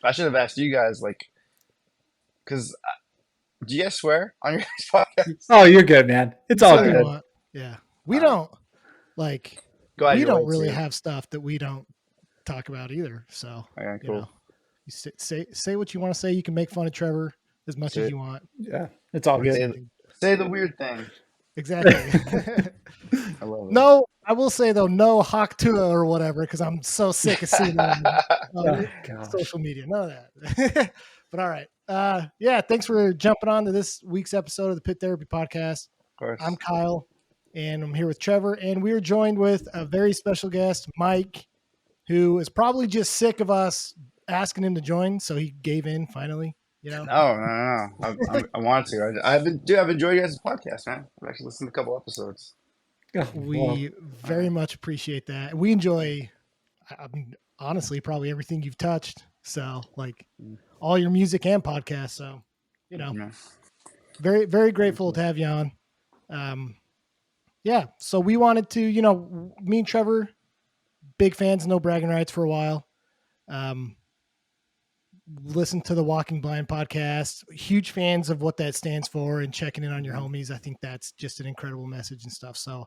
I should have asked you guys, like, because do you guys swear on your guys' podcast? Oh, you're good, man. It's You all say what you Okay. good. want. Yeah. We All right. don't like Glad we you're don't late really too. have stuff that we don't talk about either. So, Okay, you know, cool. you say what you want to say. You can make fun of Trevor as much as Say, you want. Yeah, it's all good. say, say the weird thing. Exactly. I love No, I will say though, no hawk Tua or whatever, because I'm so sick of seeing it it. on Oh gosh. social media. None of that. But all right. Yeah, thanks for jumping on to this week's episode of the Pit Therapy Podcast. Of course. I'm Kyle, and I'm here with Trevor, and we are joined with a very special guest, Mike, who is probably just sick of us asking him to join, so he gave in finally. You know, No, no, no. I want to. I've been, dude. I've enjoyed you guys' podcast, man. I've actually listened to a couple episodes. Oh, well, we very much appreciate that. We enjoy, I mean, honestly, probably everything you've touched. So, like all your music and podcasts. So, you know, Yeah. very, very Thank grateful you. to have you on. Um, yeah. So we wanted to, you know, me and Trevor, big fans of No Bragging Rights for a while. Um, listen to the Walking Blind podcast. Huge fans of what that stands for and checking in on your homies. I think that's just an incredible message and stuff. So,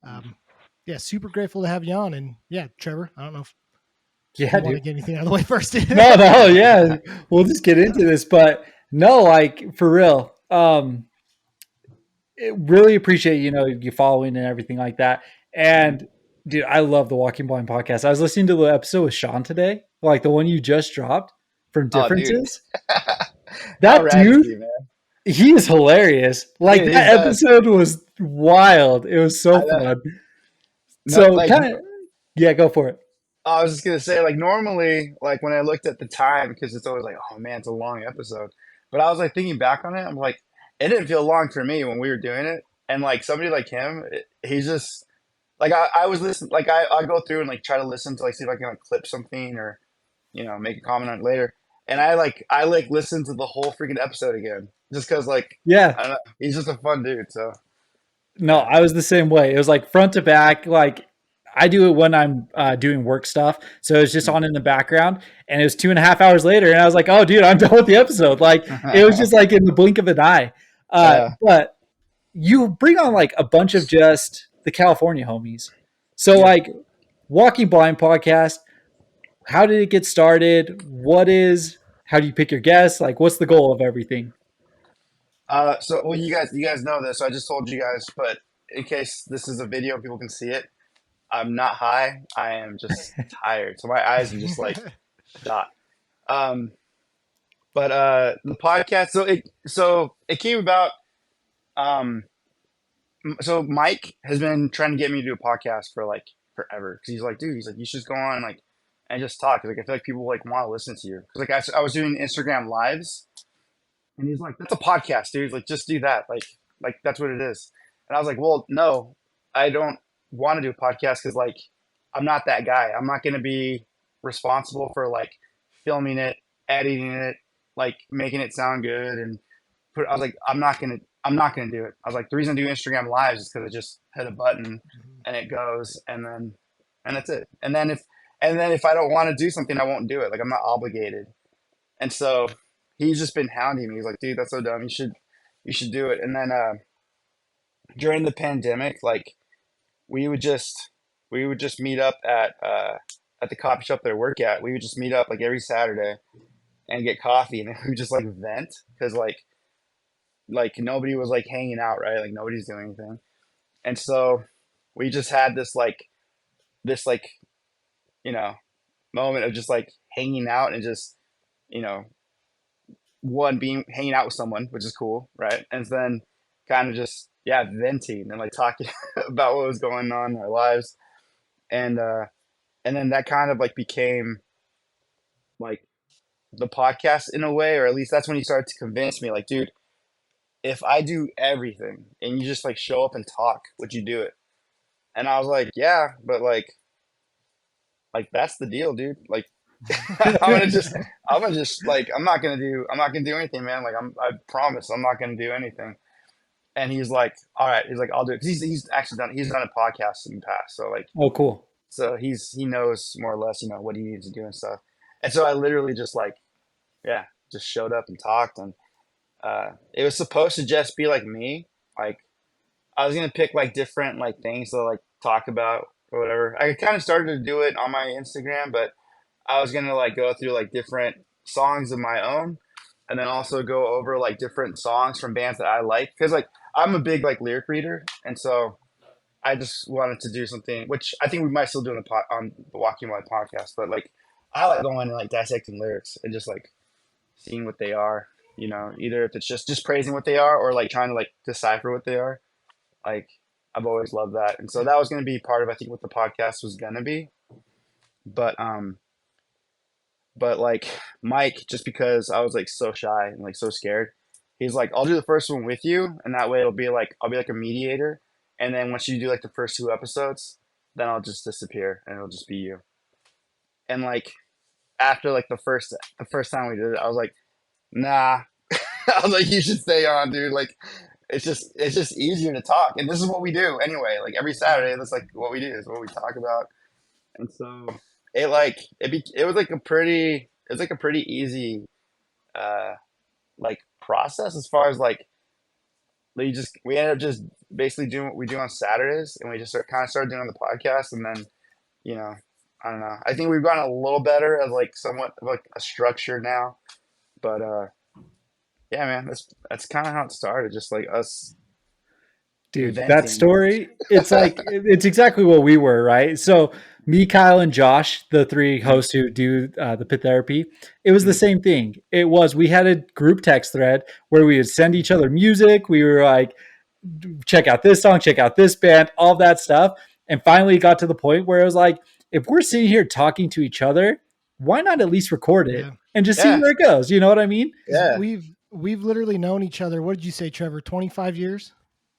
um, yeah, super grateful to have you on. And yeah, Trevor, I don't know if yeah, you want to dude. get anything out of the way first. No, yeah. We'll just get into this, but no, like for real. Really appreciate you following and everything like that. And dude, I love the Walking Blind podcast. I was listening to the episode with Sean today, like the one you just dropped from Oh, dude. Differences. How That rad is dude, he, man? he is hilarious. Like Dude, he's that best. episode was wild. It was so I know. fun. No, So like kind of, yeah, go for it. I was just gonna say, like normally, like when I looked at the time, because it's always like, oh man, it's a long episode. But I was like thinking back on it, I'm like, it didn't feel long for me when we were doing it. And like somebody like him, he's just like I was listening, like I go through and like try to listen to like see if I can like clip something or make a comment on it later. And I like listen to the whole freaking episode again just because like Yeah. I don't know, he's just a fun dude. So No, yeah, I was the same way. It was like front to back. Like I do it when I'm doing work stuff, so it's just on in the background. And it was 2.5 hours later, and I was like, "Oh, dude, I'm done with the episode." Like it was just like in the blink of an eye. yeah, But you bring on like a bunch of just the California homies. So yeah. like Walking Blind podcast. How did it get started? What is? How do you pick your guests? Like, what's the goal of everything? So well, you guys know this. So I just told you guys, but in case this is a video, people can see it. I'm not high. I am just tired. So my eyes are just like shot. Um, but the podcast. So it came about. Um, so Mike has been trying to get me to do a podcast for like forever because he's like, dude, he's like, you should just go on like and just talk. Like I feel like people like want to listen to you. 'Cause, like I was doing Instagram lives, and he's like, that's a podcast, dude. Like just do that. Like that's what it is. And I was like, well, no, I don't want to do a podcast because like I'm not that guy. I'm not going to be responsible for like filming it, editing it, like making it sound good and I was like, I'm not gonna do it. I was like, the reason I do Instagram lives is because I just hit a button and it goes, and that's it. And then if I don't want to do something, I won't do it. Like I'm not obligated. And so he's just been hounding me. He's like, dude, that's so dumb. You should do it. And then during the pandemic, like we would just we would just meet up at the coffee shop that I work at. We would just meet up like every Saturday and get coffee, and then we would just like vent because like nobody was like hanging out, right? Like nobody's doing anything. And so we just had this you know, moment of just like hanging out and just, you know, one being hanging out with someone, which is cool, right? And then kind of just yeah, venting and like talking about what was going on in our lives. And and then that kind of like became like the podcast in a way, or at least that's when he started to convince me like, dude, if I do everything and you just like show up and talk, would you do it? And I was like, yeah, but like that's the deal, dude. Like I'm gonna just like I'm not gonna do anything, man. Like I promise I'm not gonna do anything. And he's like, all right, he's like, I'll do it. 'Cause he's actually done a podcast in the past. So like Oh, cool. so he knows more or less, what he needs to do and stuff. And so I literally just like, yeah, just showed up and talked. And it was supposed to just be like me. Like I was gonna pick like different like things to like talk about or whatever. I kind of started to do it on my Instagram, but I was gonna like go through like different songs of my own, and then also go over like different songs from bands that I like because like I'm a big like lyric reader, and so I just wanted to do something which I think we might still do on the Walking White podcast, but like I like going and like dissecting lyrics and just like seeing what they are. You know, either if it's just praising what they are or like trying to like decipher what they are. Like I've always loved that, and so Yeah. that was going to be part of I think what the podcast was going to be. But like Mike, just because I was like so shy and like so scared, he's like, I'll do the first one with you, and that way it'll be like I'll be like a mediator, and then once you do like the first 2 episodes, then I'll just disappear and it'll just be you. And like after like the first time we did it, I was like, nah. I was like, you should stay on, dude. Like it's just easier to talk, and this is what we do anyway. Like every Yeah. Saturday, that's like what we do. Is what we talk about, and so it was like a pretty easy uh like process as far as like we ended up just basically doing what we do on Saturdays, and we just kind of started doing on the podcast, and then you know I don't know. I think we've gotten a little better at like somewhat of like a structure now, but yeah, man, that's kind of how it started. Just like us Dude, that venting. story, it's like it's exactly what we were, right? So me, Kyle, and Josh, the three Mm, hosts who do the pit therapy, it was the mm, same thing. It was we had a group text thread where we would send each other music. We were like, check out this song, check out this band, all that stuff. And finally, it got to the point where it was like, if we're sitting here talking to each other, why not at least record it Yeah. and just see yeah, where it goes? You know what I mean? Because yeah. we've literally known each other. What did you say, Trevor? 25 years?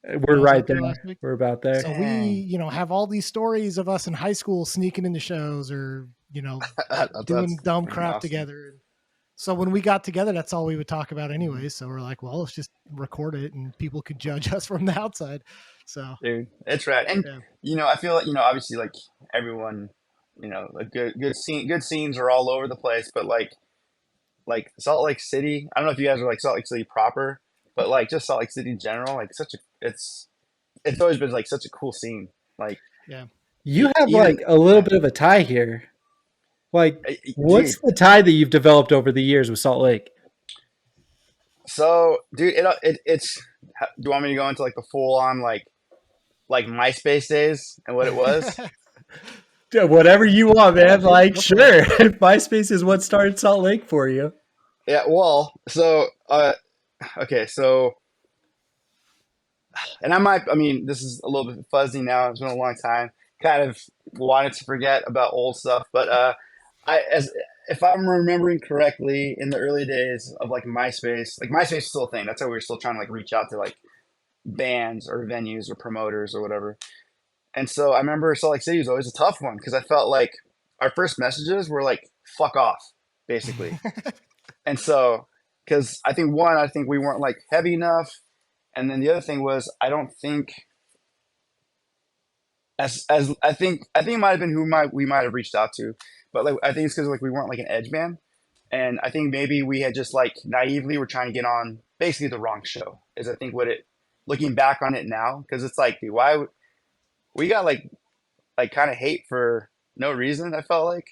When We're I was right out there. there last week. We're about there. So we, Dang, have all these stories of us in high school sneaking into shows or, doing that's dumb freaking crap awesome. together. So when we got together, that's all we would talk about anyway. So we're like, well, let's just record it and people could judge us from the outside. So Dude, it's rad. And yeah, I feel like obviously like everyone, like good scenes are all over the place, but like Salt Lake City. I don't know if you guys are like Salt Lake City proper, but like just Salt Lake City in general, like it's always been like such a cool scene. Like yeah. You have even like a little yeah, bit of a tie here. Like, dude. what's the tie that you've developed over the years with Salt Lake? So dude, it's. Do you want me to go into like the full on like MySpace days and what it was? Yeah, whatever you want, Yeah, man. dude, Like, go for it. sure. MySpace is what started Salt Lake for you. Yeah. Well, so okay, so and I mean, this is a little bit fuzzy now. It's been a long time. Kind of wanted to forget about old stuff, but as if I'm remembering correctly, in the early days of like MySpace is still a thing. That's how we were still trying to like reach out to like bands or venues or promoters or whatever. And so I remember Salt Lake City was always a tough one because I felt like our first messages were like "fuck off," basically. And so because I think we weren't like heavy enough, and then the other thing was I don't think as I think it might have been we might have reached out to, but like I think it's because like we weren't like an edge band, and I think maybe we had just like naively were trying to get on basically the wrong show. Is I think what it looking back on it now because it's like dude, we got like kind of hate for no reason. I felt like,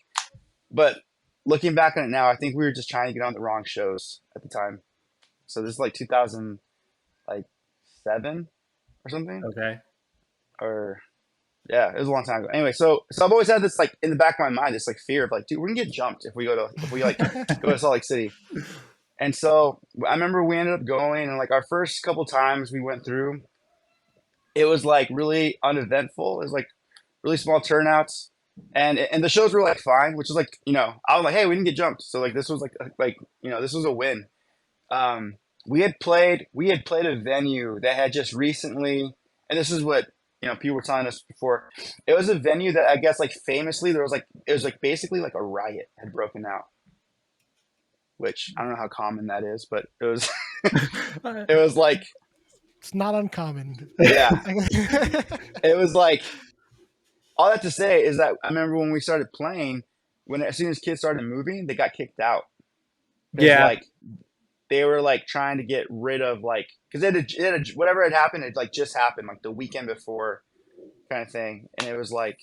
but looking back on it now, I think we were just trying to get on the wrong shows at the time. So this is like 2000 like 7 or something Okay. or yeah, it was a long time ago. Anyway, so I've always had this like in the back of my mind, this like fear of like, dude, we're gonna get jumped if we like go to Salt Lake City. And so I remember we ended up going, and like our first couple times we went through, it was like really uneventful. It was like really small turnouts, and the shows were like fine, which is like I was like, hey, we didn't get jumped, so like this was like this was a win. We had played a venue that had just recently, and this is what people were telling us before. It was a venue that I guess like famously there was like it was like basically like a riot had broken out, which I don't know how common that is, but it was it was like It's not uncommon. yeah, it was like all that to say is that I remember when we started playing, when as soon as kids started moving, they got kicked out because Yeah, like they were like trying to get rid of like because whatever had happened, it like just happened like the weekend before kind of thing, and it was like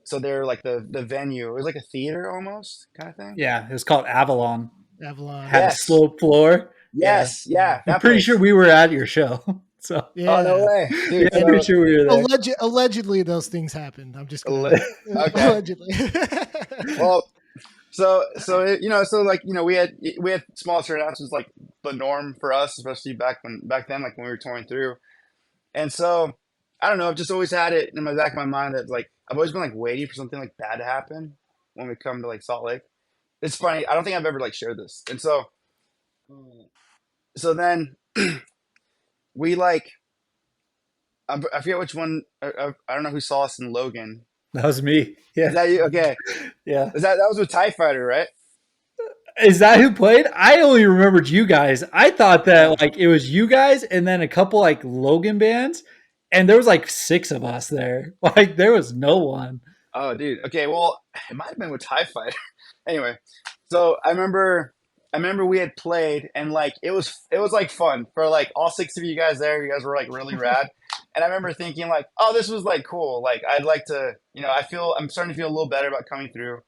so they're like the venue. It was like a theater almost kind of thing. yeah. It was called Avalon. Avalon. Had a Yes, slope floor. Yeah, yes, yeah, I'm that pretty sure place. we were at your show. So Oh no Yeah. way, yeah, dude. I'm And pretty So sure we were there. allegedly those things happened. I'm just alle- gonna okay, allegedly. well, so like we had small turnouts was like the norm for us, especially back then, like when we were touring through. And so I don't know, I've just always had it in my back of my mind that like I've always been like waiting for something like bad to happen when we come to like Salt Lake. It's funny, I don't think I've ever like shared this. And so then we like I forget which one I don't know who saw us in Logan. That was me. Is Yeah, that you? Okay. yeah. That was with TIE Fighter, right? Is that who played? I only remembered you guys. I thought Yeah. that like it was you guys and then a couple like Logan bands, and there was like six of us there. Like there was no one. Oh, dude. Okay, well, it might have been with TIE Fighter. Anyway, so I remember we had played and like it was like fun for like all six of you guys there. You guys were like really rad. And I remember thinking like, oh, this was like cool. Like I'd like to, I'm starting to feel a little better about coming through.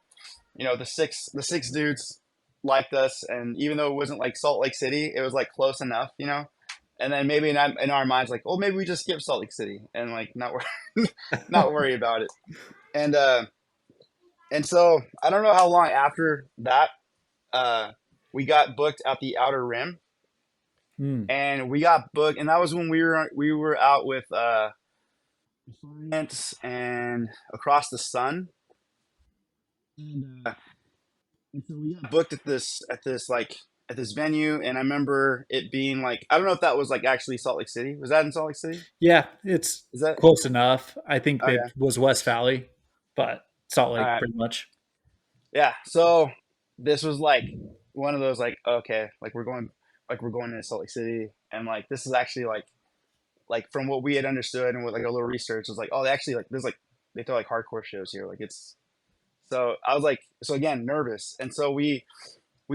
The six dudes liked us, and even though it wasn't like Salt Lake City, it was like close enough. And then maybe in our minds, like, oh, maybe we just skip Salt Lake City and like not worry about it. And and so I don't know how long after that uh, we got booked at the Outer Rim, Hmm. and we got booked, and that was when we were out with Defiance and Across the Sun, and so we got booked at this venue, and I remember it being like I don't know if that was like actually Salt Lake City. Was that in Salt Lake City? Yeah, it's Is that close enough. I think okay? it was West Valley, but Salt All Lake right, pretty much. yeah. So this was like one of those like okay, like we're going to Salt Lake City, and like this is actually like from what we had understood and with like a little research was like oh they actually like there's like they throw like hardcore shows here like it's so I was like so again nervous, and so we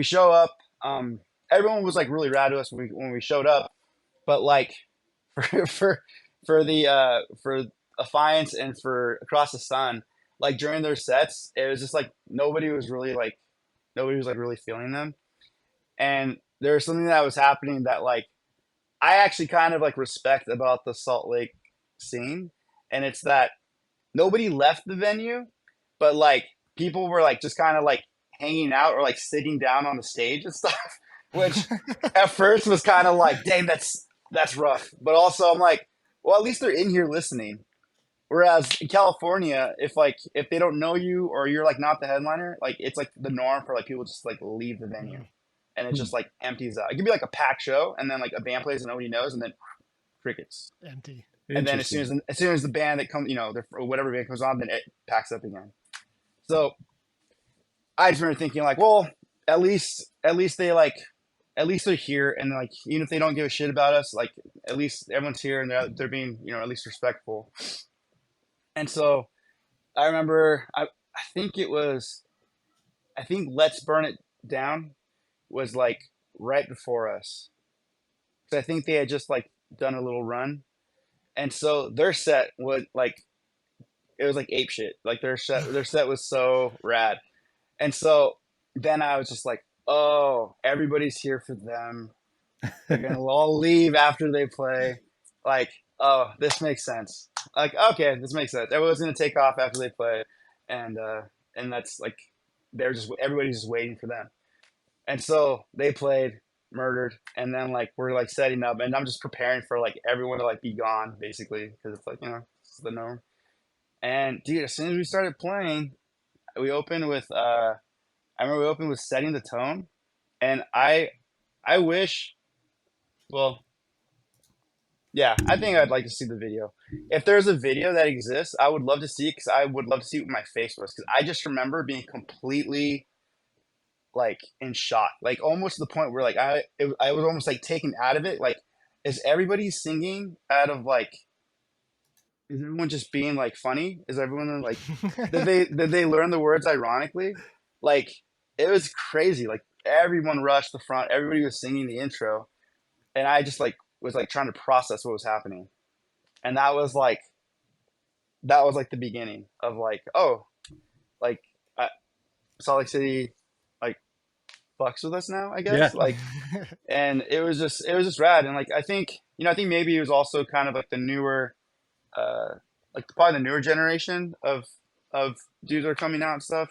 show up. um Everyone was like really rad to us when we showed up, but like for for Affiance and for Across the Sun, like during their sets it was just like nobody was like really feeling them. And there was something that was happening that like I actually kind of like respect about the Salt Lake scene, and it's that nobody left the venue, but like people were like just kind of like hanging out or like sitting down on the stage and stuff, which at first was kind of like, dang, that's rough. But also I'm like, well, at least they're in here listening. Whereas in California, if they don't know you or you're like not the headliner, like it's like the norm for like people just like leave the venue, and it Hmm. just like empties out. It could be like a packed show, and then like a band plays and nobody knows, and then crickets. Empty. And then as soon Interesting. as as soon as the band that comes, or whatever band comes on, then it packs up again. So I just remember thinking like, well, at least they're here, and like even if they don't give a shit about us, like at least everyone's here and they're being at least respectful. And so I remember I think Let's Burn It Down was like right before us, because I think they had just like done a little run, and so their set was like it was like ape shit. Like their set was so rad. And so then I was just like, oh, everybody's here for them. They're gonna all leave after they play. Like, oh, this makes sense. Like, okay, this makes sense. Everyone's gonna take off after they play, and that's like everybody's just waiting for them. And so they played, murdered, and then like we're like setting up, and I'm just preparing for like everyone to like be gone basically because it's like it's the norm. And dude, as soon as we started playing, we opened with I remember we opened with Setting the Tone, and I wish, well, yeah, I think I'd like to see the video. If there's a video that exists, I would love to see it because I would love to see what my face was, because I just remember being completely like in shock, like almost to the point where like I was almost like taken out of it. Like, is everybody singing out of like? Is everyone just being like funny? Is everyone like? Did they learn the words ironically? like it was crazy. Like everyone rushed the front, everybody was singing the intro, and I just like was like trying to process what was happening, and that was like the beginning of like, oh, like I, Salt Lake City like fucks with us now, I Yeah, guess. Like, and it was just rad, and like I think maybe it was also kind of like the newer, like probably the newer generation of dudes that are coming out and stuff.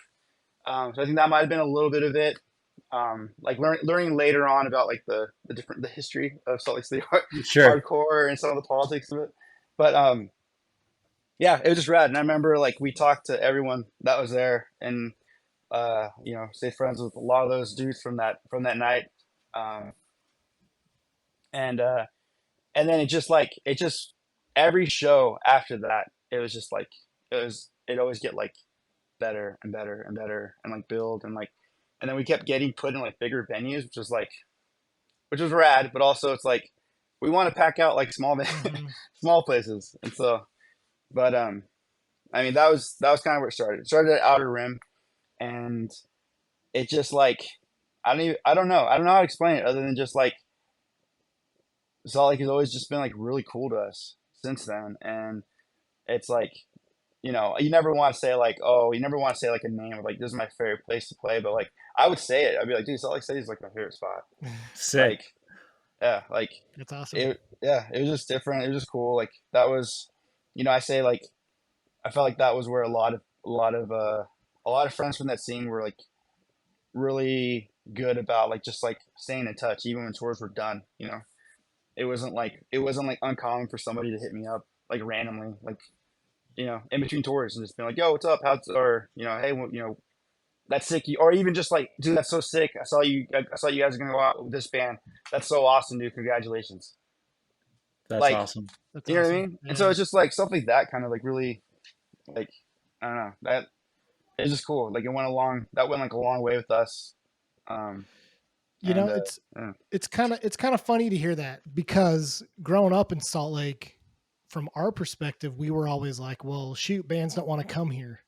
So I think that might have been a little bit of it. Like learning later on about like the history of Salt Lake City sure. hardcore and some of the politics of it. But yeah, it was just rad. And I remember like we talked to everyone that was there, and stayed friends with a lot of those dudes from that night. Um, and and then it just every show after that, it was just like it always get like better and better and better and like build and then we kept getting put in like bigger venues, which was rad, but also it's like we want to pack out like Hmm. small places, and so but I mean that was kind of where it started. It started at Outer Rim, and it just like I don't know how to explain it other than just like Salt Lake has always just been like really cool to us since then, and it's like you never want to say like, oh, you never want to say like a name of like this is my favorite place to play, but like I would say it. I'd be like, dude, Salt Lake City is like my favorite spot. Sick. Like, yeah, like That's awesome. it was just different. It was just cool. Like that was, I say like I felt like that was where a lot of friends from that scene were like really good about like just like staying in touch even when tours were done. It wasn't like uncommon for somebody to hit me up like randomly, like in between tours and just being like, "Yo, what's up? How's or hey, well, that's sick." Or even just like, "Dude, that's so sick. I saw you guys are gonna go out with this band. That's so awesome, dude. Congratulations." That's Like, awesome. That's you know what I awesome. mean? And so Yeah. it's just like stuff like that, kind of like really like I don't know that it's just cool. Like that went like a long way with us. Um, You and know, it's yeah, it's kind of funny to hear that because growing up in Salt Lake, from our perspective, we were always like, well, shoot, bands don't want to come here,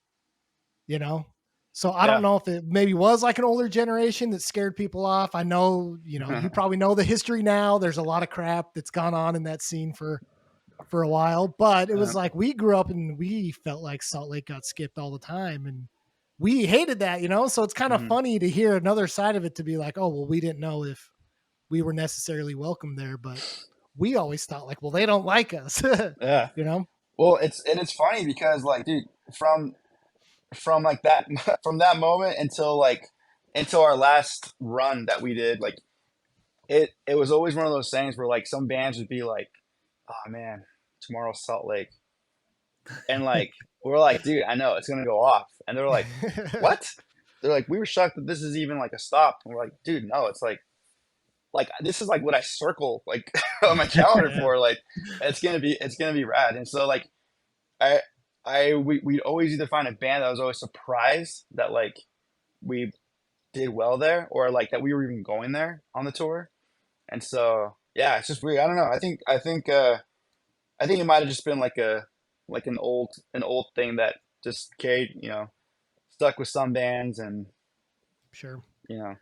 you know? So I don't yeah, know if it maybe was like an older generation that scared people off. I know, you probably know the history now. There's a lot of crap that's gone on in that scene for a while, but it yeah, was like we grew up and we felt like Salt Lake got skipped all the time and we hated that. So it's kind of mhm, funny to hear another side of it to be like, oh, well, we didn't know if we were necessarily welcome there, but we always thought like, well, they don't like us, yeah. you know? Well, it's funny because like, dude, from like that from that moment until our last run that we did, like it was always one of those things where like some bands would be like, oh man, tomorrow's Salt Lake, and like we're like, dude, I know it's gonna go off, and they're like, what? They're like, we were shocked that this is even like a stop, and we're like, dude, no, it's like this is like what I circle like on my calendar Yeah. for, like it's gonna be rad, and so like I we'd always either find a band that was always surprised that like we did well there, or like that we were even going there on the tour. And so yeah, it's just weird. I don't know. I think it might have just been like an old thing that just carried, stuck with some bands, and Sure. you know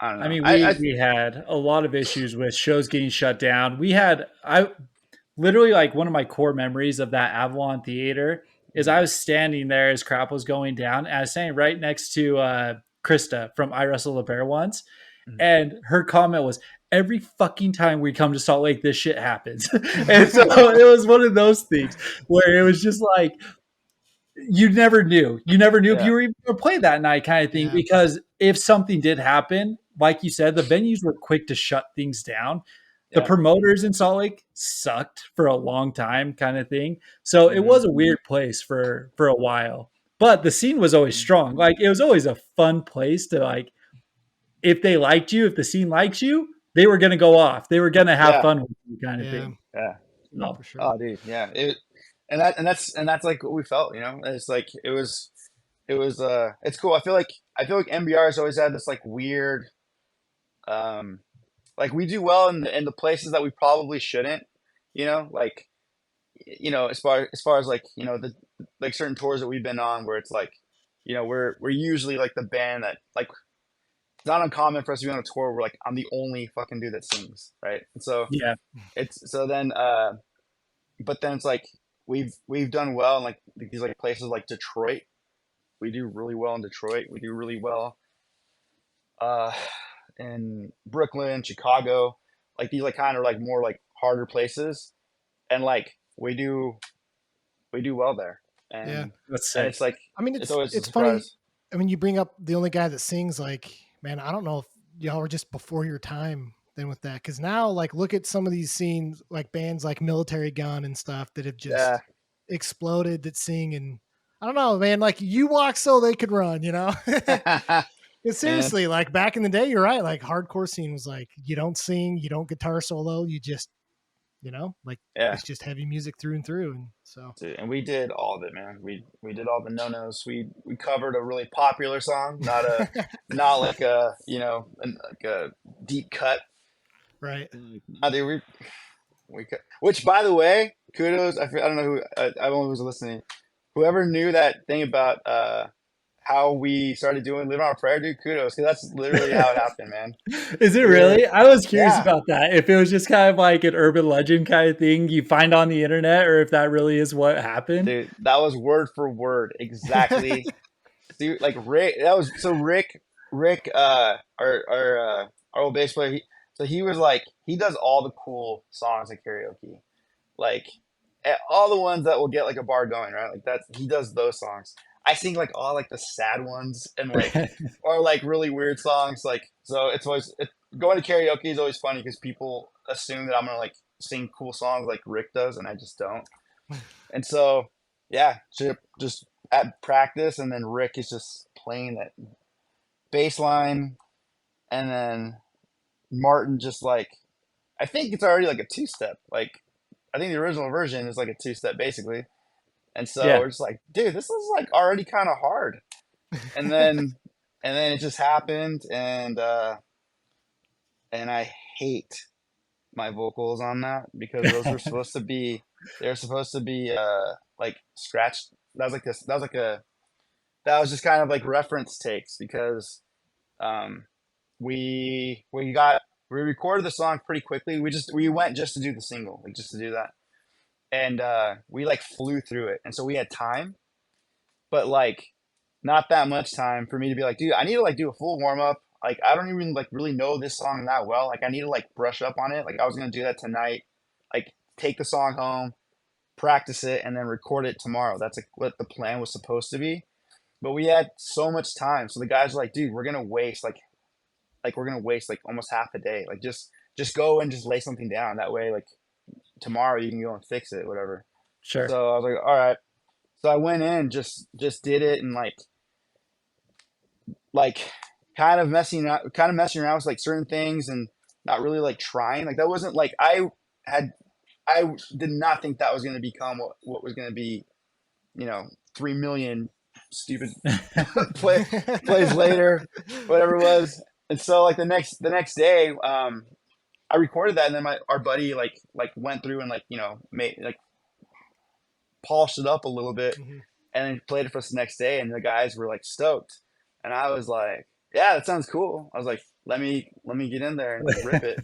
I don't I know. mean, I we had a lot of issues with shows getting shut down. I literally like one of my core memories of that Avalon Theater is I was standing there as crap was going down, and I was standing right next to Krista from I Wrestle the Bear once, Mhm. and her comment was, "Every fucking time we come to Salt Lake, this shit happens." And so it was one of those things where it was just like you never knew if Yeah, you were even going to play that night, kind of thing. Yeah. Because if something did happen, like you said, the venues were quick to shut things down. The yeah, promoters in Salt Lake sucked for a long time, kind of thing. So it hmm, was a weird place for a while. But the scene was always strong. Like it was always a fun place to like. If they liked you, if the scene likes you, they were going to go off. They were going to have yeah, fun with you, kind of Yeah, thing. yeah. So, for sure. Oh, dude, yeah. And that's like what we felt. It's like it's cool. I feel like MBR has always had this like weird, um like we do well in the places that we probably shouldn't, like as far as like the like certain tours that we've been on where it's like we're usually like the band that like it's not uncommon for us to be on a tour where like I'm the only fucking dude that sings, right? And so Yeah. it's so then but then it's like we've done well in like these like places like Detroit. We do really well in Detroit. We do really well uh in Brooklyn, Chicago, like these like kind of like more like harder places, and like we do well there, Yeah. That's and sick. it's like I mean, it's always a it's funny. surprise. I mean, you bring up the only guy that sings. Like, man, I don't know if y'all were just before your time then with that. Because now, like, look at some of these scenes, like bands like Military Gun and stuff that have Yeah. just exploded that sing. And I don't know, man. Like, you walk so they could run. You know. It's And seriously, like back in the day, you're right. Like hardcore scene was like you don't sing, you don't guitar solo, you just like yeah, it's just heavy music through and through. And so dude, and we did all of it, man. We did all the no-nos. We covered a really popular song, not like a like a deep cut. right. I think which by the way, kudos. I don't know who I don't know who's listening. Whoever knew that thing about how we started doing Live on a Prayer, dude, kudos, because that's literally how it happened, man. Is it We were really? I was curious yeah, about that. If it was just kind of like an urban legend kind of thing you find on the internet, or if that really is what happened. dude, that was word for word exactly. Dude, like Rick, that was so Rick, our old bass player. So he was like, he does all the cool songs at karaoke, like all the ones that will get like a bar going, right? Like that's he does those songs. I sing like all like the sad ones and like or like really weird songs. Like so, going to karaoke is always funny because people assume that I'm gonna like sing cool songs like Rick does, and I just don't. And so, yeah, just at practice, and then Rick is just playing that bass line, and then Martin just like I think it's already like a two step. Like I think the original version is like a two step basically, and so Yeah. we're just like, dude, this is like already kind of hard. And then it just happened, and I hate my vocals on that because those were supposed to be they're supposed to be like scratched. That was like this. That was like a that was just kind of like reference takes because um, we got we recorded the song pretty quickly. We went just to do the single, like just to do that, and we like flew through it, and so we had time, but like not that much time for me to be like, dude, I need to like do a full warm up. Like I don't even like really know this song that well. Like I need to like brush up on it. Like I was gonna do that tonight. Like take the song home, practice it, and then record it tomorrow. That's like what the plan was supposed to be. But we had so much time. So the guys were like, dude, we're gonna waste like almost half a day. Like just go and just lay something down. That way, like tomorrow you can go and fix it, whatever. Sure. So I was like, all right. So I went in, just did it, and like kind of messing around with like certain things, and not really like trying. Like that wasn't like had I did not think that was gonna become what was gonna be, 3 million stupid plays later, whatever it was. And so like the next day, I recorded that, and then our buddy like went through and like made like polished it up a little bit, Mhm. and then played it for us the next day, and the guys were like stoked, and I was like, yeah, that sounds cool. I was like, let me get in there and like rip it,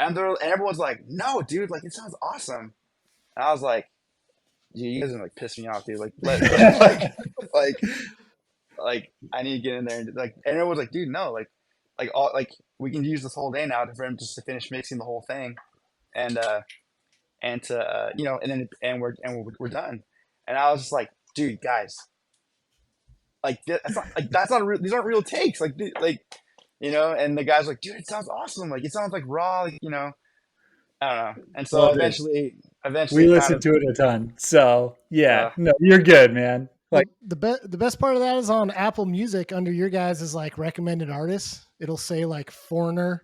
and everyone's like, no, dude, like it sounds awesome. And I was like, dude, you guys are like piss me off, dude. Like like like I need to get in there and like, and everyone's like, dude, no, like all like we can use this whole day now for him just to finish mixing the whole thing, and to and then we're done. And I was just like, dude, guys, like that's not real. These aren't real takes. Like like and the guys were like, dude, it sounds awesome. Like it sounds like raw. Like, I don't know. And so Well, dude, we eventually, kind listen of to it a ton. So yeah, uh, no, you're good, man. Like, Well, the best part of that is on Apple Music under your guys' is like recommended artists. It'll say like Foreigner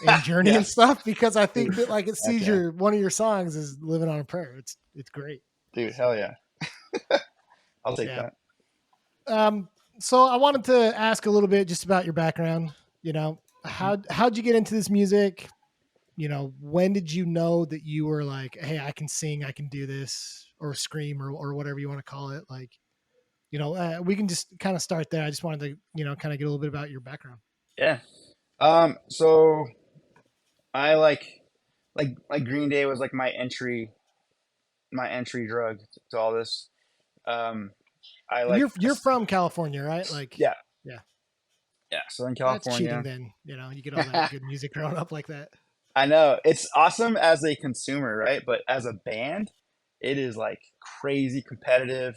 and Journey and yes, stuff because I think dude, that like it heck sees yeah, your one of your songs is Living on a Prayer. It's great. dude, hell yeah, I'll take Yeah. that. Um. So I wanted to ask a little bit just about your background. Mhm. How'd you get into this music? When did you know that you were like, hey, I can sing, I can do this, or scream, or whatever you want to call it? Like, we can just kind of start there. I just wanted to, kind of get a little bit about your background. Yeah. So I like Green Day was like my entry drug to all this. Um, I And like you're from California, right? Like, yeah, yeah, yeah, Southern that's cheating. California. Then you get all that good music growing up like that. I know it's awesome as a consumer, right? But as a band, it is like crazy competitive.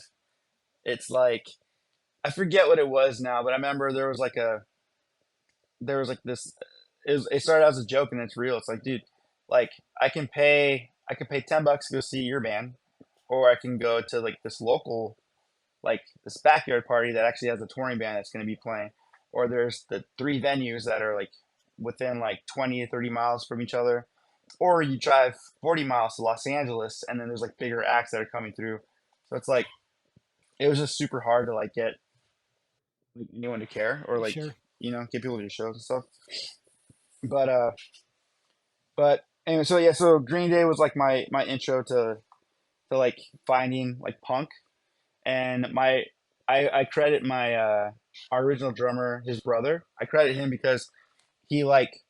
It's like I forget what it was now, but I remember there was like this. It started as a joke and it's real. It's like, dude, like I can pay $10 to go see your band, or I can go to like this local, like this backyard party that actually has a touring band that's going to be playing, or there's the three venues that are like within like 20 to 30 miles from each other, or you drive 40 miles to Los Angeles and then there's like bigger acts that are coming through. So it's like it was just super hard to like get like anyone to care or like Sure. get people to your shows and stuff. But anyway, so yeah, so Green Day was like my intro to like finding like punk, and I credit my our original drummer, his brother. I credit him because he like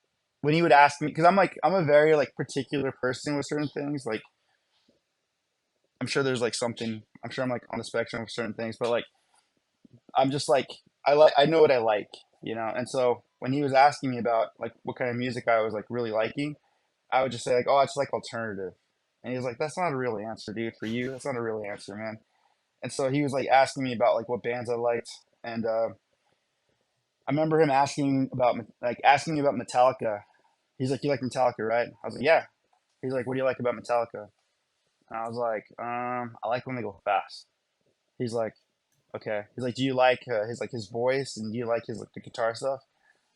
when he would ask me, because I'm a very like particular person with certain things. Like I'm sure there's like something. I'm sure I'm like on the spectrum of certain things, but like I'm just like I know what I like, And so when he was asking me about like what kind of music I was like really liking, I would just say like, oh, it's like alternative, and he was like, that's not a real answer, dude. For you, that's not a real answer, man. And so he was like asking me about like what bands I liked, and I remember him asking me about Metallica. He's like, "You like Metallica, right?" I was like, "Yeah." He's like, "What do you like about Metallica?" And I was like, I like when they go fast." He's like, "Okay." He's like, "Do you like his voice, and do you like his like the guitar stuff?"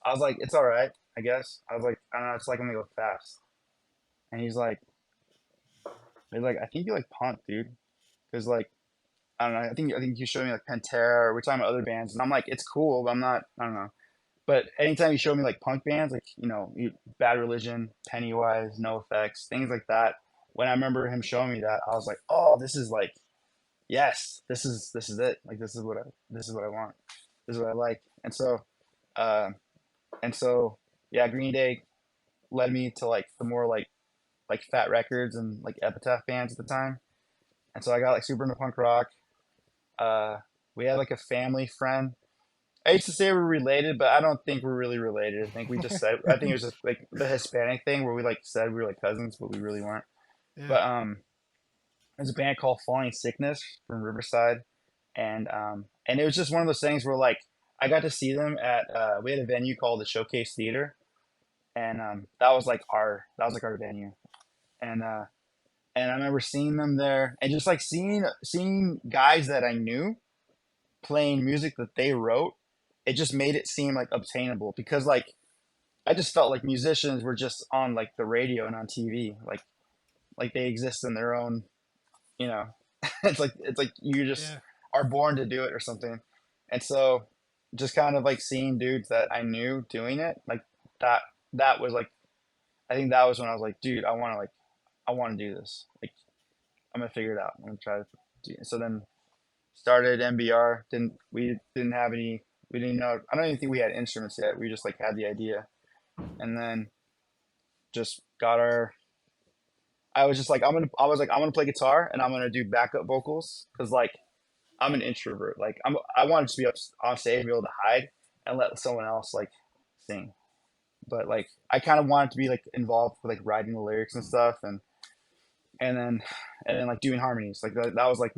I was like, "It's all right, I guess." I was like, "I don't know, it's like when they go fast." And he's like, "I think you like punk, dude, because like I don't know. I think you showed me like Pantera, or we're talking about other bands, and I'm like, it's cool, but I'm not. I don't know. But anytime you show me like punk bands, like Bad Religion, Pennywise, No Effects, things like that. When I remember him showing me that, I was like, oh, this is like, yes, this is it. Like this is what I want. This is what I like. Uh, and so yeah, Green Day led me to like the more like Fat Records and like Epitaph bands at the time. And so I got like super into punk rock. Uh, we had like a family friend. I used to say we're related, but I don't think we're really related. I think it was just like the Hispanic thing where we like said we were like cousins, but we really weren't. Yeah. But there's a band called Falling Sickness from Riverside, and it was just one of those things where like I got to see them at we had a venue called the Showcase Theater, and that was like our venue, and I remember seeing them there and just like seeing guys that I knew playing music that they wrote. It just made it seem like obtainable because like I just felt like musicians were just on like the radio and on TV, like they exist in their own, you know. it's like you just Yeah. are born to do it or something. And so just kind of like seeing dudes that I knew doing it, like that that was like I think that was when I was like, dude, I want to do this. Like I'm gonna figure it out. I'm gonna try to do it. So then started MBR. We didn't have any. We didn't know. I don't even think we had instruments yet. We just like had the idea, and then just got our. I was just like I'm gonna play guitar and I'm gonna do backup vocals because like I'm an introvert. Like I wanted to be up on stage, be able to hide and let someone else like sing. But like I kind of wanted to be like involved with like writing the lyrics and stuff, and then and then like doing harmonies. Like that was like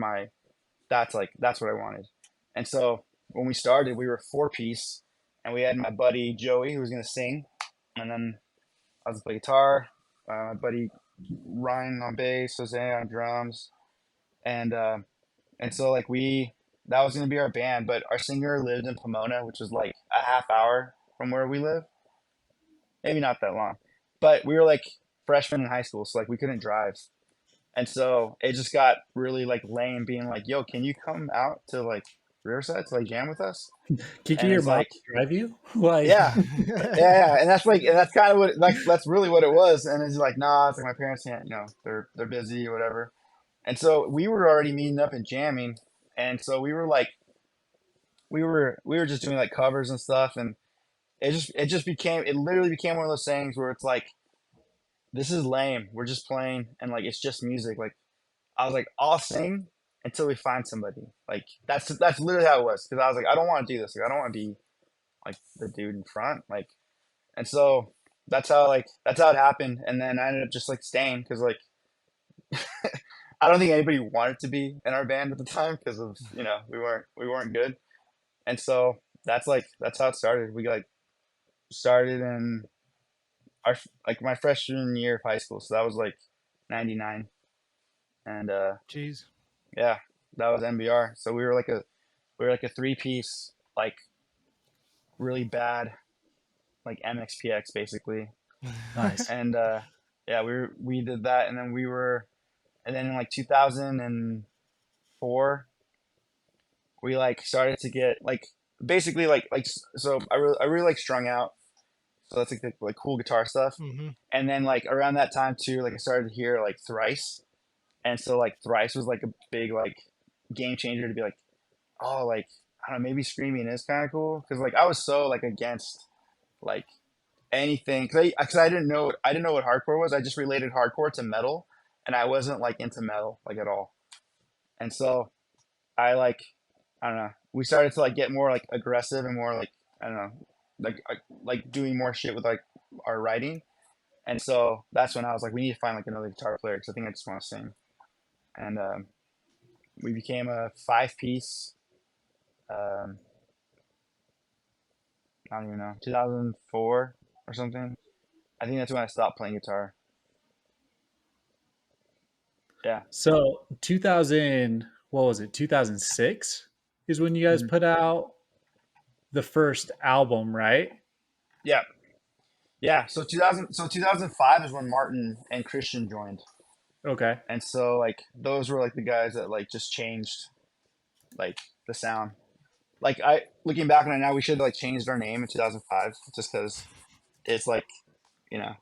that's what I wanted. And so when we started, we were four-piece, and we had my buddy Joey who was gonna sing, and then I was gonna play guitar, my buddy Ryan on bass, Jose on drums, and uh, and so like we that was gonna be our band, but our singer lived in Pomona, which was like a half hour from where we live, maybe not that long, but we were like freshmen in high school, so like we couldn't drive. And so it just got really like lame being like, yo, can you come out to like Riverside to like jam with us? Can you get And your it's mom like, to drive you? Like, yeah, yeah. And that's kind of what like that's really what it was. And it's like, nah, it's like my parents can't, they're busy or whatever. And so we were already meeting up and jamming. And so we were like we were just doing like covers and stuff, and it literally became one of those things where it's like, this is lame. We're just playing, and like it's just music. Like I was like, I'll sing until we find somebody. Like that's literally how it was. Because I was like, I don't want to do this. Like I don't want to be like the dude in front. Like, and so that's how it happened. And then I ended up just like staying because like I don't think anybody wanted to be in our band at the time because of we weren't good. And so that's how it started. We like started in our like my freshman year of high school. So that was like '99, and Jeez. yeah, that was MBR. So we were like a three piece, like really bad, like MXPX basically. Nice. And yeah, we did that, and then and then in like 2004, we like started to get like basically so I really like strung out. So that's like the like cool guitar stuff. Hmm. And then like around that time too, like I started to hear like Thrice, and so like Thrice was like a big like game changer to be like, oh, like I don't know, maybe screaming is kind of cool because like I was so like against like anything because I didn't know what hardcore was. I just related hardcore to metal, and I wasn't like into metal like at all. And so I don't know. We started to like get more like aggressive and more like I don't know, like doing more shit with like our writing. And so that's when I was like, we need to find like another guitar player because I think I just want to sing. And we became a five piece. Um, I don't even know, 2004 or something. I think that's when I stopped playing guitar. Yeah. So 2000, what was it? 2006 is when you guys Mhm. put out the first album, right? Yeah. Yeah. So 2005 is when Martin and Christian joined. Okay. And so like those were like the guys that like just changed like the sound. Like I looking back on it now, we should have like changed our name in 2005 just because it's like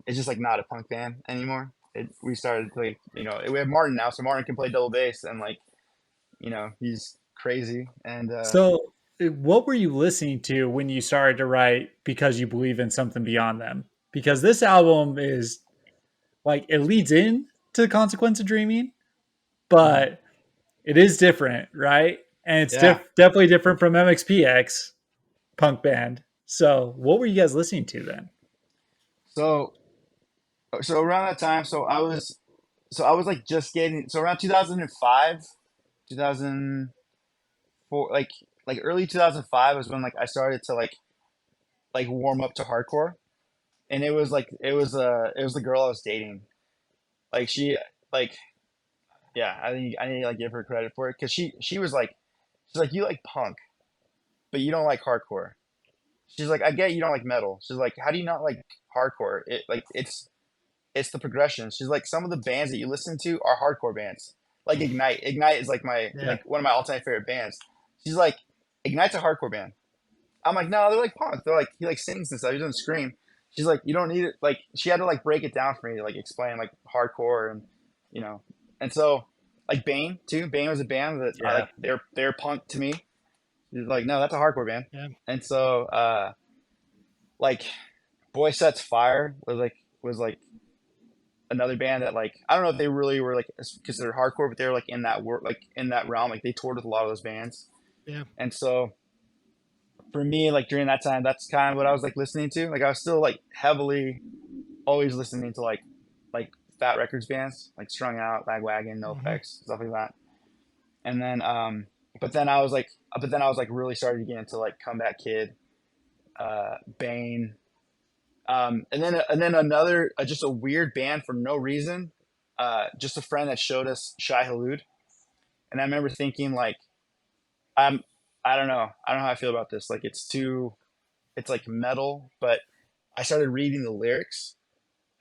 it's just like not a punk band anymore. We started like we have Martin now, so Martin can play double bass and like he's crazy and So what were you listening to when you started to write because you believe in something beyond them? Because this album is like it leads in to the consequence of dreaming, mhm. but it is different, right? And it's Yeah. definitely different from MXPX punk band. So what were you guys listening to then? So around that time, so I was like just getting so around 2005, 2004, like early 2005 was when like I started to like warm up to hardcore, and it was the girl I was dating. Like she like yeah, I think I need to like give her credit for it because she was like she's like, you like punk, but you don't like hardcore. She's like, I get you don't like metal. She's like, how do you not like hardcore? It's the progression. She's like, some of the bands that you listen to are hardcore bands. Like Ignite. Ignite is like my Yeah. like one of my all time favorite bands. She's like, Ignite's a hardcore band. I'm like, no, they're like punk. They're like he like sings and stuff. He doesn't scream. She's like, you don't need it. Like she had to like break it down for me to like explain like hardcore and you know. And so like Bane too. Bane was a band that I Yeah. like. They're punk to me. She's like, no, that's a hardcore band. Yeah. And so like Boy Sets Fire was like another band that like I don't know if they really were like considered hardcore, but they were like in that like in that realm. Like they toured with a lot of those bands. Yeah. And so for me, like during that time, that's kind of what I was like listening to. Like I was still like heavily always listening to like Fat Records bands, like Strung Out, Lagwagon, No Hmm. Effects, stuff like that. And then but then I was like really starting to get into like Comeback Kid, Bane, and then another just a weird band for no reason. Just a friend that showed us Shai Hulud, and I remember thinking like I'm I don't know how I feel about this. Like it's like metal, but I started reading the lyrics,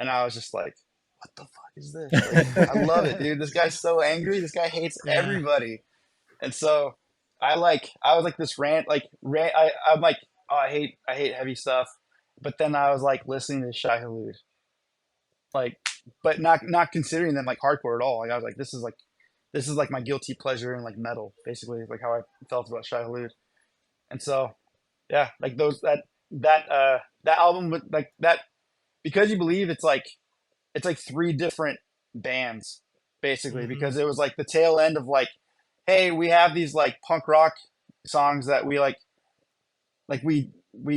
and I was just like, what the fuck is this? Like I love it, dude. This guy's so angry. This guy hates Yeah. everybody, and so I was like this rant. I'm like, oh, I hate heavy stuff, but then I was like listening to Shai Hulud, like, but not considering them like hardcore at all. Like I was like, this is like my guilty pleasure in like metal, basically, like how I felt about Shai Hulud. And so yeah, like those that album with like that because you believe it's like three different bands basically Hmm. because it was like the tail end of like, hey, we have these like punk rock songs that we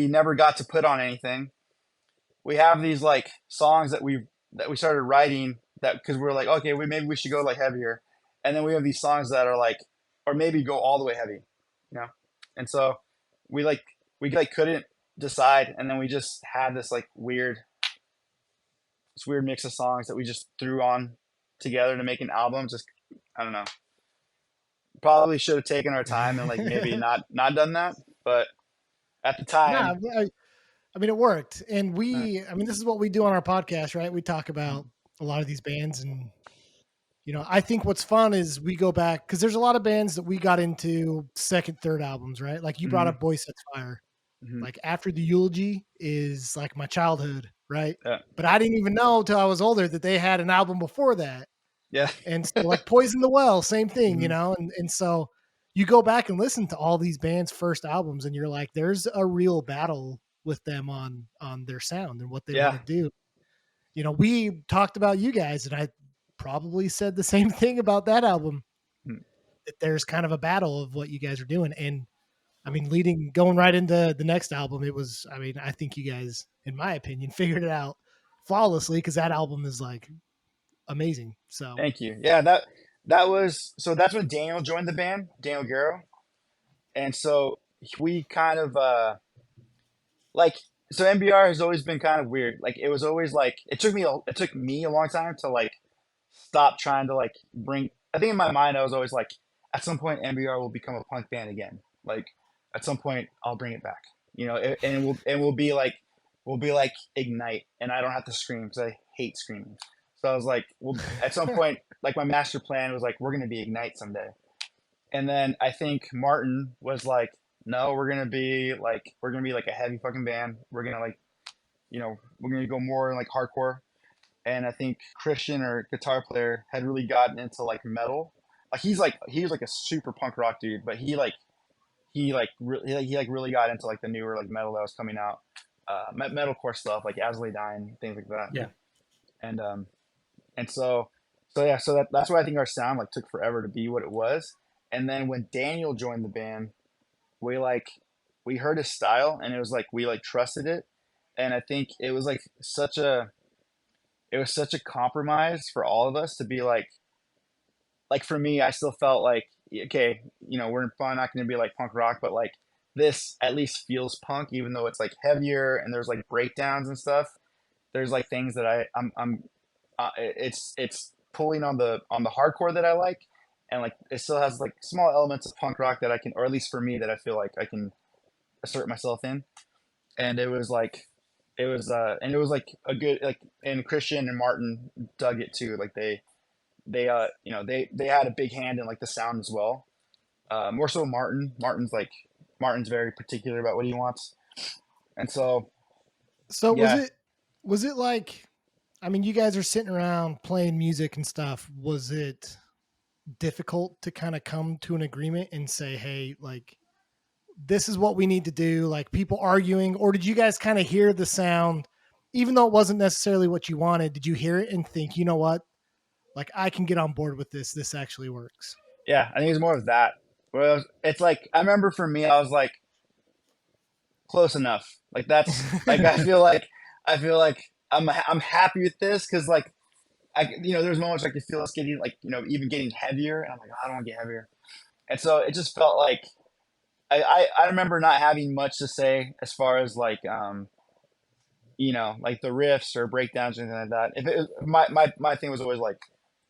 never got to put on anything. We have these like songs that we started writing that because we were like, okay, maybe we should go like heavier, and then we have these songs that are like, or maybe go all the way heavy, you know. And so we like we like couldn't decide, and then we just had this weird mix of songs that we just threw on together to make an album. Just I don't know. Probably should have taken our time and like maybe not done that, but at the Nah, time, I mean, it worked. And uh, I mean, this is what we do on our podcast, right? We talk mm, about a lot of these bands. And, I think what's fun is we go back because there's a lot of bands that we got into second, third albums, right? Like you brought mhm, up Boy Sets Fire. mhm, Like After the Eulogy is like my childhood, right? yeah, But I didn't even know till I was older that they had an album before that. yeah, And so like Poison the Well, same thing, mhm, and so you go back and listen to all these bands' first albums and you're like, there's a real battle with them on their sound and what they want yeah, to do. We talked about you guys, and I probably said the same thing about that album, mm, that there's kind of a battle of what you guys are doing. And I mean, going right into the next album, I mean, I think you guys, in my opinion, figured it out flawlessly because that album is like amazing. So, thank you. Yeah, that was so that's when Daniel joined the band, Daniel Guerrero, and so we kind of like so MBR has always been kind of weird. Like it was always like it took me a long time to like stop trying to like bring. I think in my mind I was always like, at some point MBR will become a punk band again. Like at some point I'll bring it back. You know, and we'll be like Ignite, and I don't have to scream because I hate screaming. So I was like, well, at some point, like my master plan was like, we're gonna be Ignite someday. And then I think Martin was like, no, we're gonna be like a heavy fucking band. We're gonna like we're gonna go more like hardcore. And I think Christian, our guitar player, had really gotten into like metal. Like he was like a super punk rock dude, but he like really got into like the newer like metal that was coming out, metalcore stuff like As Lay Dying, things like that. Yeah. And and so yeah, so that's why I think our sound like took forever to be what it was. And then when Daniel joined the band, we like we heard his style, and it was like we like trusted it. And I think it was such a compromise for all of us to be like for me, I still felt like, okay, we're probably not going to be like punk rock, but like this at least feels punk, even though it's like heavier and there's like breakdowns and stuff. There's like things that I'm it's pulling on the hardcore that I like, and like it still has like small elements of punk rock that I can, or at least for me, that I feel like I can assert myself in. And it was like and it was like a good like, and Christian and Martin dug it too. Like they had a big hand in like the sound as well. More so Martin's very particular about what he wants. And so so yeah, was it like, I mean, you guys are sitting around playing music and stuff. Was it difficult to kind of come to an agreement and say, hey, like, this is what we need to do? Like, people arguing, or did you guys kind of hear the sound, even though it wasn't necessarily what you wanted? Did you hear it and think, you know what? Like, I can get on board with this. This actually works. yeah, I think it's more of that. Well, it's like I remember for me, I was like close enough. Like that's like I feel like I'm happy with this because like there's moments I could feel us getting like even getting heavier, and I'm like, I don't want to get heavier. And so it just felt like I remember not having much to say as far as like like the riffs or breakdowns or anything like that. If it, my thing was always like,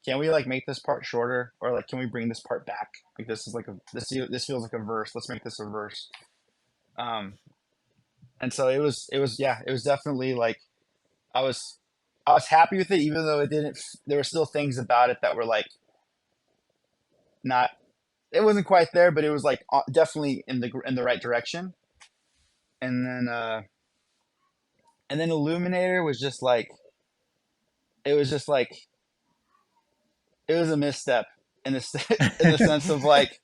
can we like make this part shorter, or like can we bring this part back? Like this is like this feels like a verse. Let's make this a verse. Um, and so it was definitely like I was I was happy with it, even though it didn't. There were still things about it that were like not. It wasn't quite there, but it was like definitely in the right direction. And then Illuminator was just like it was just like it was a misstep in the in the sense of like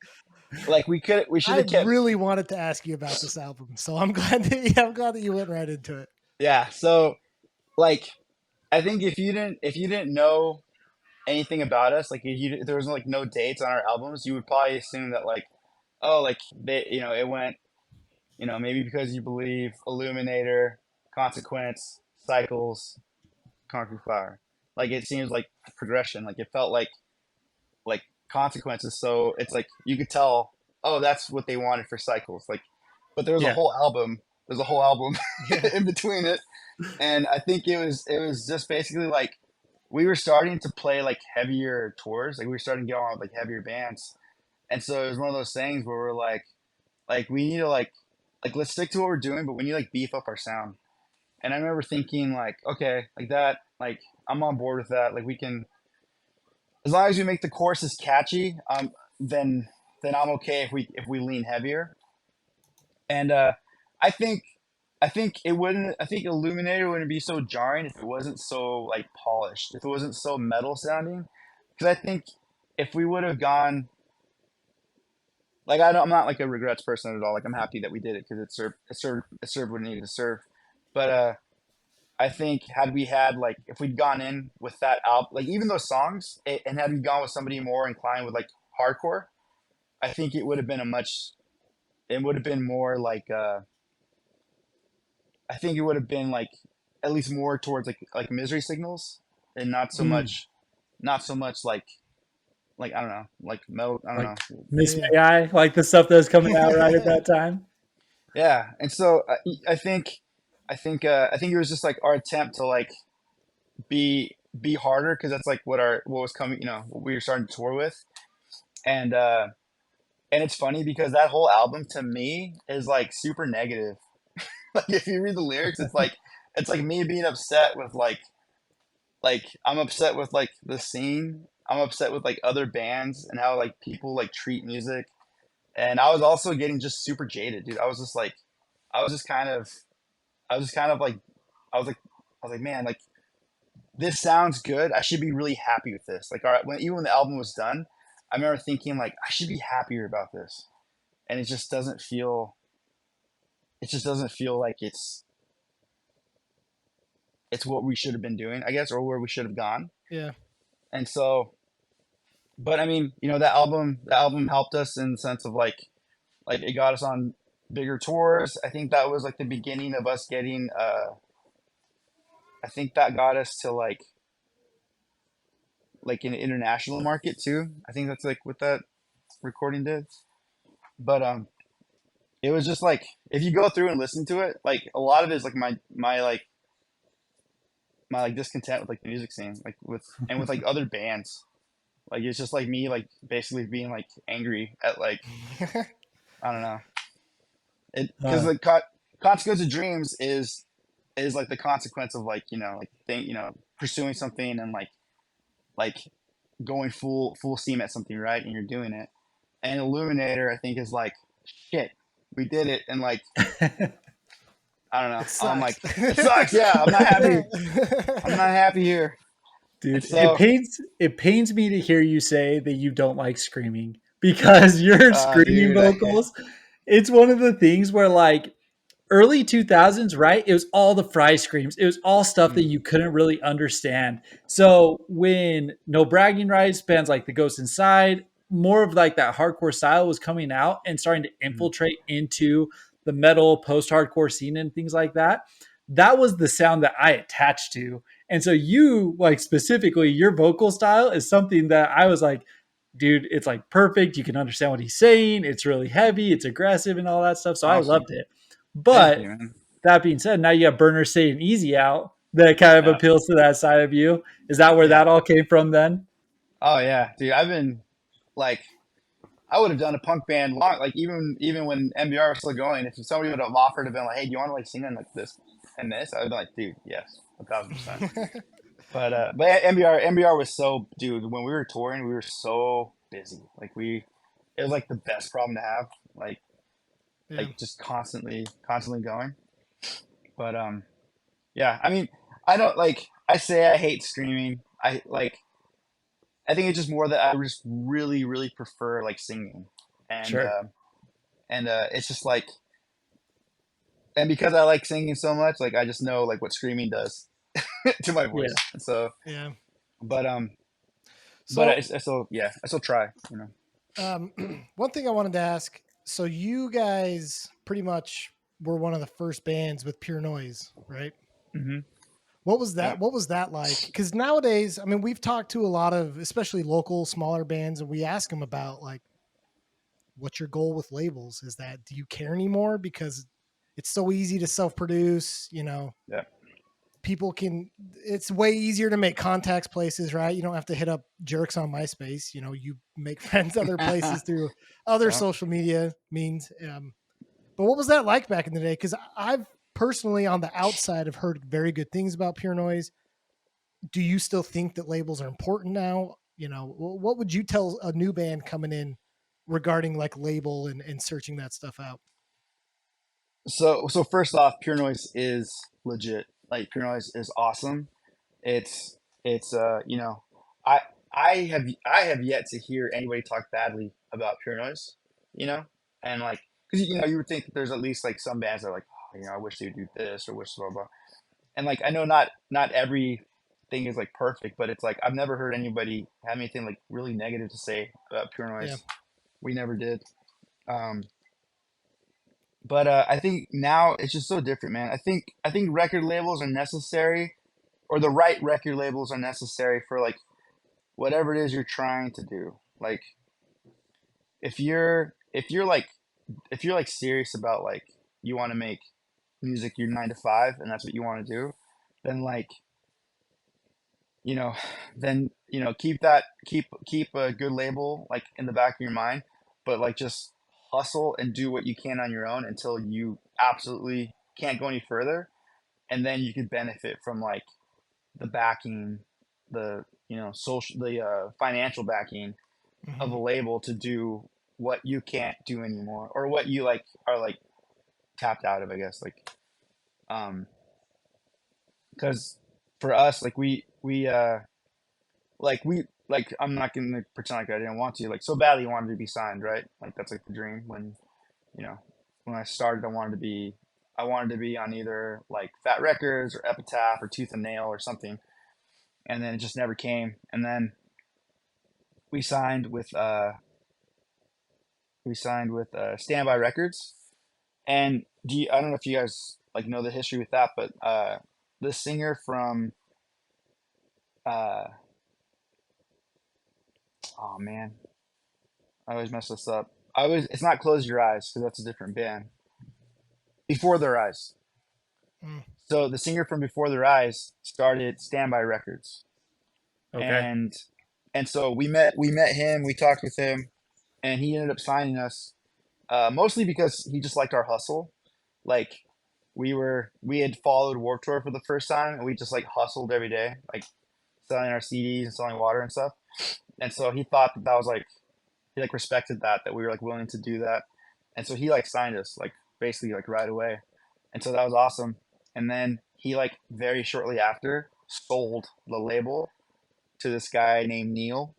Like we should I have kept. really wanted to ask you about this album, so I'm glad that you went right into it. Yeah. So like I think if you didn't know anything about us, like if there was like no dates on our albums, you would probably assume that like, oh, like they, it went, maybe because you believe Illuminator, Consequence, Cycles, Concrete Flower. Like it seems like progression. Like it felt like Consequences. So it's like you could tell, oh, that's what they wanted for Cycles. Like, but there was a Yeah. whole album. There's a whole album Yeah. in between it, and I think it was just basically like we were starting to play like heavier tours. Like we were starting to get on with like heavier bands, and so it was one of those things where we're like we need to like let's stick to what we're doing, but we need to like beef up our sound. And I remember thinking like, okay, like that, like I'm on board with that. Like we can, as long as we make the choruses catchy, then I'm okay if we lean heavier. And I think I think it wouldn't. I think Illuminator wouldn't be so jarring if it wasn't so like polished, if it wasn't so metal sounding. Because I think if we would have gone like I'm not like a regrets person at all. Like I'm happy that we did it because it served what it needed to serve. But I think had we had like if we'd gone in with that album, like even those songs, and had we gone with somebody more inclined with like hardcore, I think it would have been a much. It would have been more like. I think it would have been like at least more towards like misery signals, and Mm, not so much like I don't know, like metal. I don't like know. Miss Yeah. May I, like the stuff that was coming out right at that time. Yeah, and so I think I think it was just like our attempt to like be harder because that's like what was coming, what we were starting to tour with, and uh and it's funny because that whole album to me is like super negative. Like if you read the lyrics, it's like me being upset with like I'm upset with like the scene. I'm upset with like other bands and how like people like treat music. And I was also getting just super jaded, dude. I was just kind of I was just kind of like I was like I was like, man, like this sounds good. I should be really happy with this. Like all right, even when the album was done, I remember thinking like I should be happier about this. And it just doesn't feel like it's what we should have been doing, I guess, or where we should have gone. Yeah. And so but I mean, that album helped us in the sense of like it got us on bigger tours. I think that was like the beginning of us getting I think that got us to like an international market too. I think that's like what that recording did. But it was just like if you go through and listen to it, like a lot of it is like my like discontent with like the music scene, like with like other bands. Like it's just like me like basically being like angry at like I don't know. It because Uh, the consequence of dreams is like the consequence of like pursuing something and like going full steam at something, right, and you're doing it. And Illuminator I think is like shit, we did it, and like I don't know, It I'm sucks. like it sucks, yeah, I'm not happy here. And Dude, so it pains me to hear you say that you don't like screaming because your screaming dude vocals, it's one of the things where like early 2000s, right? It was all the fry screams. It was all stuff that mm, you couldn't really understand. So when No Bragging Rights, bands like The Ghost Inside, more of like that hardcore style was coming out and starting to mm, infiltrate into the metal post-hardcore scene and things like that. That was the sound that I attached to. And so you like specifically your vocal style is something that I was like, dude, it's like perfect. You can understand what he's saying. It's really heavy, it's aggressive and all that stuff. So I awesome, loved it. thank But you, man. that being said, now you have Burner State and Easy Out that kind of Yeah. appeals to that side of you. Is that where Yeah. that all came from then? Oh yeah, dude, I've been like I would have done a punk band long, like even when MBR was still going. If somebody would have offered to be like, "Hey, do you want to like sing in like this and this?" I would be like, "Dude, yes, 1,000%." But MBR was so dude. When we were touring, we were so busy. Like it was like the best problem to have. Yeah. Like just constantly going. But yeah. I mean, I don't like. I say I hate screaming. I think it's just more that I just really prefer like singing, and Sure. it's just like, and because I like singing so much, like I just know like what screaming does to my Yeah. voice. And so, Yeah. but So, I still, yeah, I still try, you know. one thing I wanted to ask. So you guys pretty much were one of the first bands with Pure Noise, right? Hmm. What was that? Yeah. What was that like? Because nowadays, I mean, we've talked to a lot of, especially local, smaller bands, and we ask them about like, what's your goal with labels? Is that do you care anymore? Because it's so easy to self-produce. You know, Yeah. people can. It's way easier to make contacts places, right? You don't have to hit up jerks on MySpace. You know, you make friends other places through other Yeah. social media means. But what was that like back in the day? Because I've personally, on the outside, have heard very good things about Pure Noise. Do you still think that labels are important now? You know, what would you tell a new band coming in regarding like label and searching that stuff out? So first off, Pure Noise is legit. Like Pure Noise is awesome. It's you know, I I have yet to hear anybody talk badly about Pure Noise, you know, and like because you know you would think that there's at least like some bands that are like, oh, you know, I wish they would do this or wish blah blah. And like I know not everything is like perfect, but it's like I've never heard anybody have anything like really negative to say about Pure Yeah. Noise. We never did. Um, but I think now it's just so different, man. I think record labels are necessary, or the right record labels are necessary for like whatever it is you're trying to do. Like if you're like if you're like serious about like you want to make music your 9 to 5 and that's what you want to do, then like you know, then you know keep a good label like in the back of your mind, but like just hustle and do what you can on your own until you absolutely can't go any further, and then you could benefit from like the backing, the you know social the financial backing of Hmm. a label to do what you can't do anymore or what you like are like tapped out of, I guess, um because for us like I'm not gonna pretend like I didn't want to like so badly wanted to be signed, right? Like that's like the dream when you know when I started I wanted to be on either like Fat Records or Epitaph or Tooth and Nail or something, and then it just never came. And then we signed with uh Standby Records. And I don't know if you guys like know the history with that, but the singer from uh oh man, I always mess this up. I always it's not Close Your Eyes because that's a different band. Before Their Eyes. Mm. So the singer from Before Their Eyes started Standby Records, Okay. and so we met him, we talked with him, and he ended up signing us mostly because he just liked our hustle. Like we had followed Warped Tour for the first time, and we just like hustled every day, like selling our CDs and selling water and stuff. And so he thought that was like he like respected that we were like willing to do that, and so he like signed us like basically like right away, and so that was awesome. And then he like very shortly after sold the label to this guy named Neil,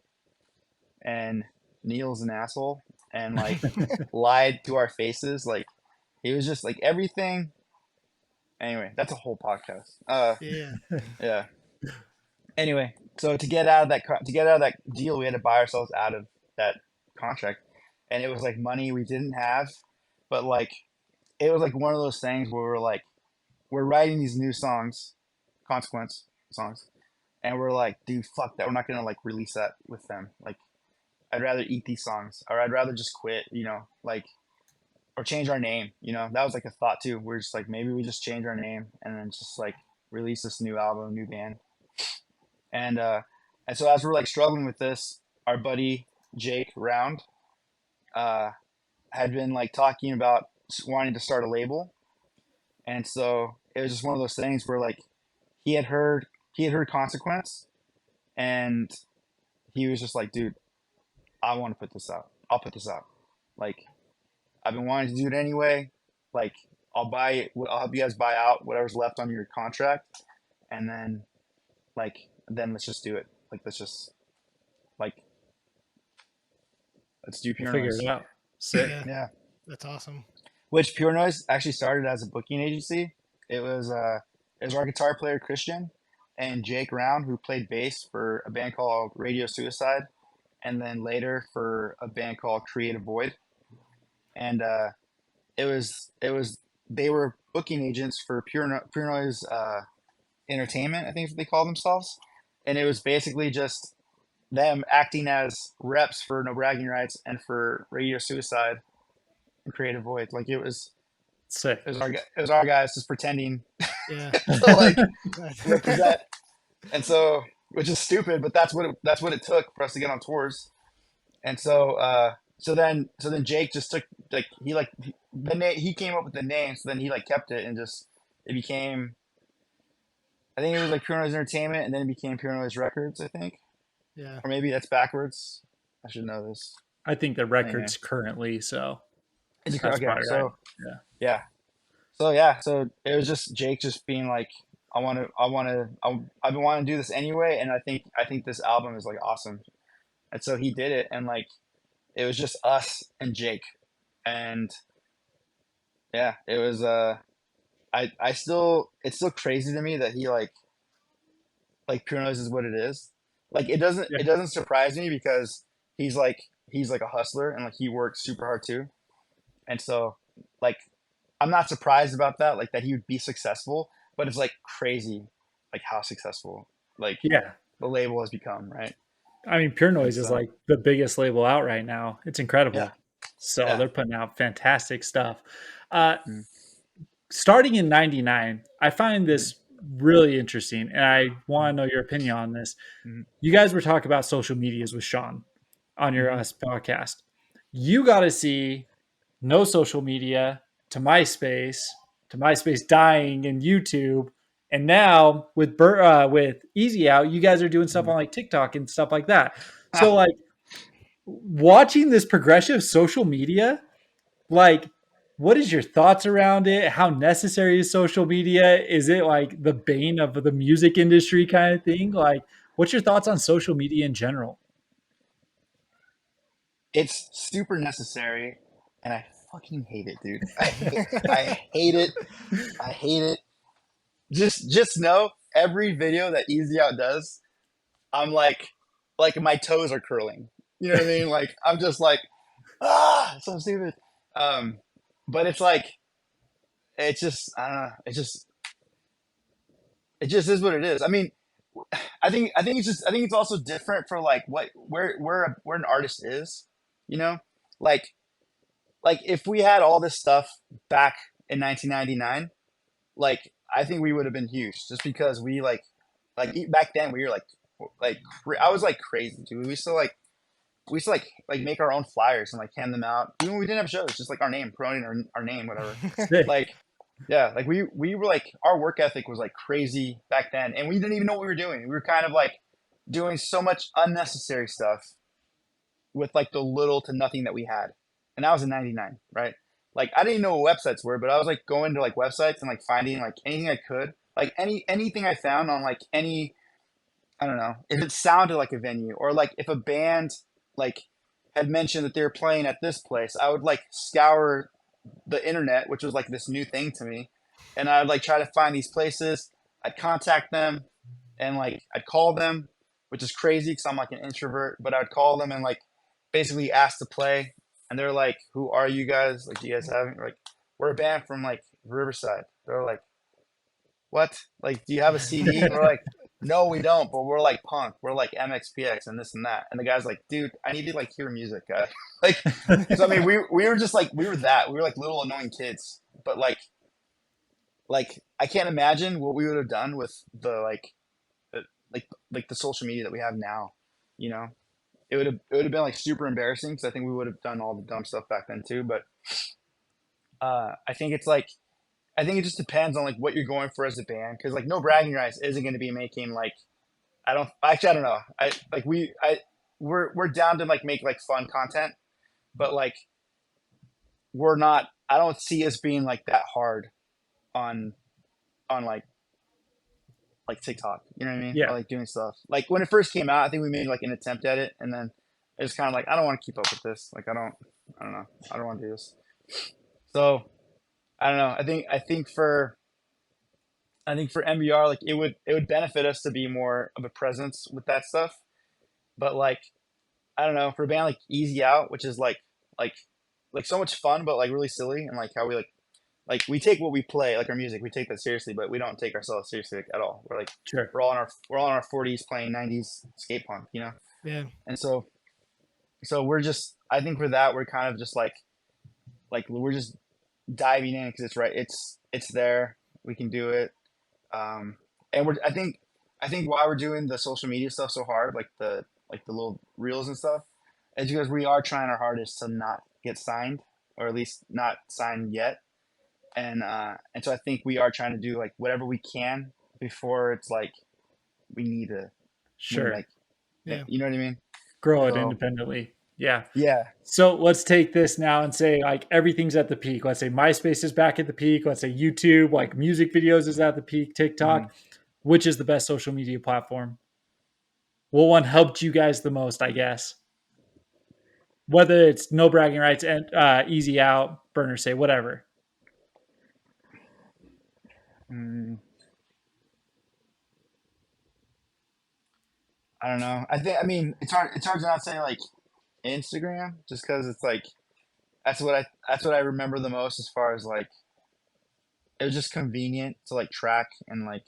and Neil's an asshole and like lied to our faces. Like he was just like everything. Anyway, that's a whole podcast. Yeah. Yeah. Anyway, so to get out of that deal, we had to buy ourselves out of that contract, and it was like money we didn't have, but like it was like one of those things where we're like we're writing these new songs, consequence songs, and we're like, dude, fuck that, we're not gonna like release that with them. Like I'd rather eat these songs, or I'd rather just quit, you know, like or change our name. You know, that was like a thought too. We're just like maybe we just change our name and then just like release this new album, new band. And so as we're like struggling with this, our buddy Jake Round uh, had been like talking about wanting to start a label, and so it was just one of those things where like he had heard he had heard Consequence, and he was just like, dude, I want to put this out. I'll put this out. Like I've been wanting to do it anyway. Like I'll buy it. I'll help you guys buy out whatever's left on your contract, and then let's just do it. Like let's just like let's do We'll Pure figure it Noise. out. Sick. Yeah, Yeah. that's awesome. Which Pure Noise actually started as a booking agency. It was our guitar player Christian and Jake Round, who played bass for a band called Radio Suicide, and then later for a band called Creative Void. And it was they were booking agents for Pure Noise Entertainment, I think is what they call themselves, and it was basically just them acting as reps for No Bragging Rights and for Radio Suicide and Creative Void. Like Sick. it was our guys just pretending Yeah. to like represent, and so which is stupid, but that's what it took for us to get on tours. And so then Jake just took like the name, he came up with the name, so then he like kept it and just it became, I think it was like Pure Noise Entertainment, and then it became Pure Noise Records, I think, Yeah. or maybe that's backwards. I should know this. I think the Anyway, record's currently, so that's okay. probably right. So Yeah. yeah, so it was just Jake just being like, I've been wanting to do this anyway, and I think this album is like awesome, and so he did it, and like it was just us and Jake, and yeah, it was I still it's still crazy to me that he like Pure Noise is what it is. Like Yeah. it doesn't surprise me because he's like a hustler and like he works super hard too. And so like I'm not surprised about that, like that he would be successful, but it's like crazy like how successful like Yeah. the label has become, right? I mean, Pure And Noise is so like the biggest label out right now. It's yeah, incredible. So yeah. they're putting out fantastic stuff. Uh, Mm, Starting in 99, I find mhm, this really interesting and I want to mhm, know your opinion on this. mhm, You guys were talking about social medias with Sean on your mhm. podcast. You got to see no social media to MySpace dying and YouTube. And now with Easy Out, you guys are doing stuff Mhm. on like TikTok and stuff like that. So Ah, like watching this progression of social media, like what is your thoughts around it? How necessary is social media? Is it like the bane of the music industry kind of thing? Like what's your thoughts on social media in general? it's super necessary, and I fucking hate it, dude. I hate it. I hate it. Just know every video that Easy Out does, I'm like my toes are curling. You know what I mean? Like I'm just like, so stupid. Um, but it's like it's just I don't know. It just is what it is. I mean, I think it's also different for like what where an artist is. You know, like if we had all this stuff back in 1999, like I think we would have been huge just because back then we were I was like crazy, dude. We used to like make our own flyers and like hand them out even when we didn't have shows, just like our name, promoting our name, whatever. Sick. Like yeah, like we were like our work ethic was like crazy back then, and we didn't even know what we were doing. We were kind of like doing so much unnecessary stuff with like the little to nothing that we had. And that was in 99, right? Like I didn't even know what websites were, but I was like going to like websites and like finding like anything I could, like anything I found on like any, I don't know, if it sounded like a venue, or like if a band like had mentioned that they were playing at this place, I would like scour the internet, which was like this new thing to me, and I'd like try to find these places. I'd contact them, and like I'd call them, which is crazy because I'm like an introvert. But I'd call them and like basically ask to play, and they're like, "Who are you guys? Like, do you guys have like we're a band from like Riverside." They're like, "What? Like, do you have a CD?" And we're like, "No, we don't, but we're like punk. We're like MXPX and this and that." And the guy's like, "Dude, I need to like hear music, guy." Like, so I mean, we were just like we were like little annoying kids, but like I can't imagine what we would have done with the like the social media that we have now. You know, it would have been like super embarrassing because I think we would have done all the dumb stuff back then too. But I think it's like I think it just depends on like what you're going for as a band, because like No Bragging Rights isn't going to be making like I don't know, we're down to like make like fun content, but like we're not, I don't see us being like that hard on on like TikTok, you know what I mean? Or Yeah. like doing stuff. Like when it first came out, I think we made like an attempt at it, and then it's kind of like I don't want to keep up with this. Like I I don't know. I don't want to do this. So I don't know. I think for MBR, like it would benefit us to be more of a presence with that stuff. But like I don't know, for a band like Easy Out, which is like like so much fun, but like really silly, and like how we like we take what we play, like our music, we take that seriously, but we don't take ourselves seriously like, at all. We're like Sure. we're all in our 40s playing 90s skate punk, you know. Yeah. And so we're just I think for that we're kind of just like we're just diving in because it's right. It's there. We can do it. And I think why we're doing the social media stuff so hard, like the little reels and stuff, is because we are trying our hardest to not get signed, or at least not signed yet. And so I think we are trying to do like whatever we can before it's like we need Sure. like Yeah. you know what I mean? Grow it So independently. Yeah. yeah. So let's take this now and say like everything's at the peak. Let's say MySpace is back at the peak. Let's say YouTube, like music videos is at the peak. Mhm. TikTok. Which is the best social media platform? What one helped you guys the most, I guess? Whether it's no bragging rights and easy out, burner say, whatever. Mm, I don't know. I mean it's hard to not say like Instagram just because it's like that's what I remember the most as far as like it was just convenient to like track and like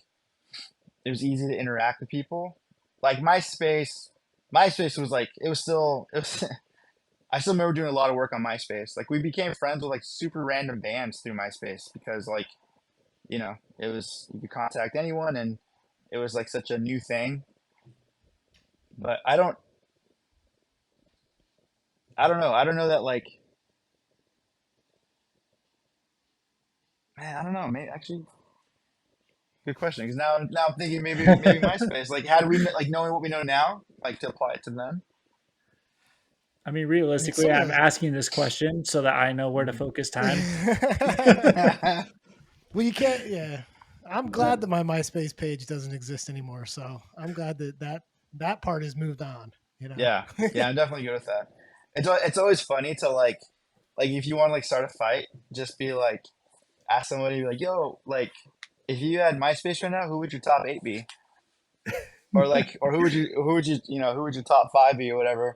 it was easy to interact with people. Like MySpace was like it was I still remember doing a lot of work on MySpace. Like we became friends with like super random bands through MySpace because like you know it was you could contact anyone and it was like such a new thing. But I don't know that like man I don't know maybe actually good question because now I'm thinking maybe MySpace like had we like knowing what we know now like to apply it to them. I mean, I mean, realistically, some of I'm those. asking this question so that I know where to focus time. Well, you can't. Yeah, I'm glad that my MySpace page doesn't exist anymore. So I'm glad that that part has moved on. You know. Yeah, yeah, I'm definitely good with that. It's always funny to like if you want to like start a fight, just be like ask somebody like, yo, like if you had MySpace right now, who would your top eight be? Or like or who would you you know who would your top five be or whatever?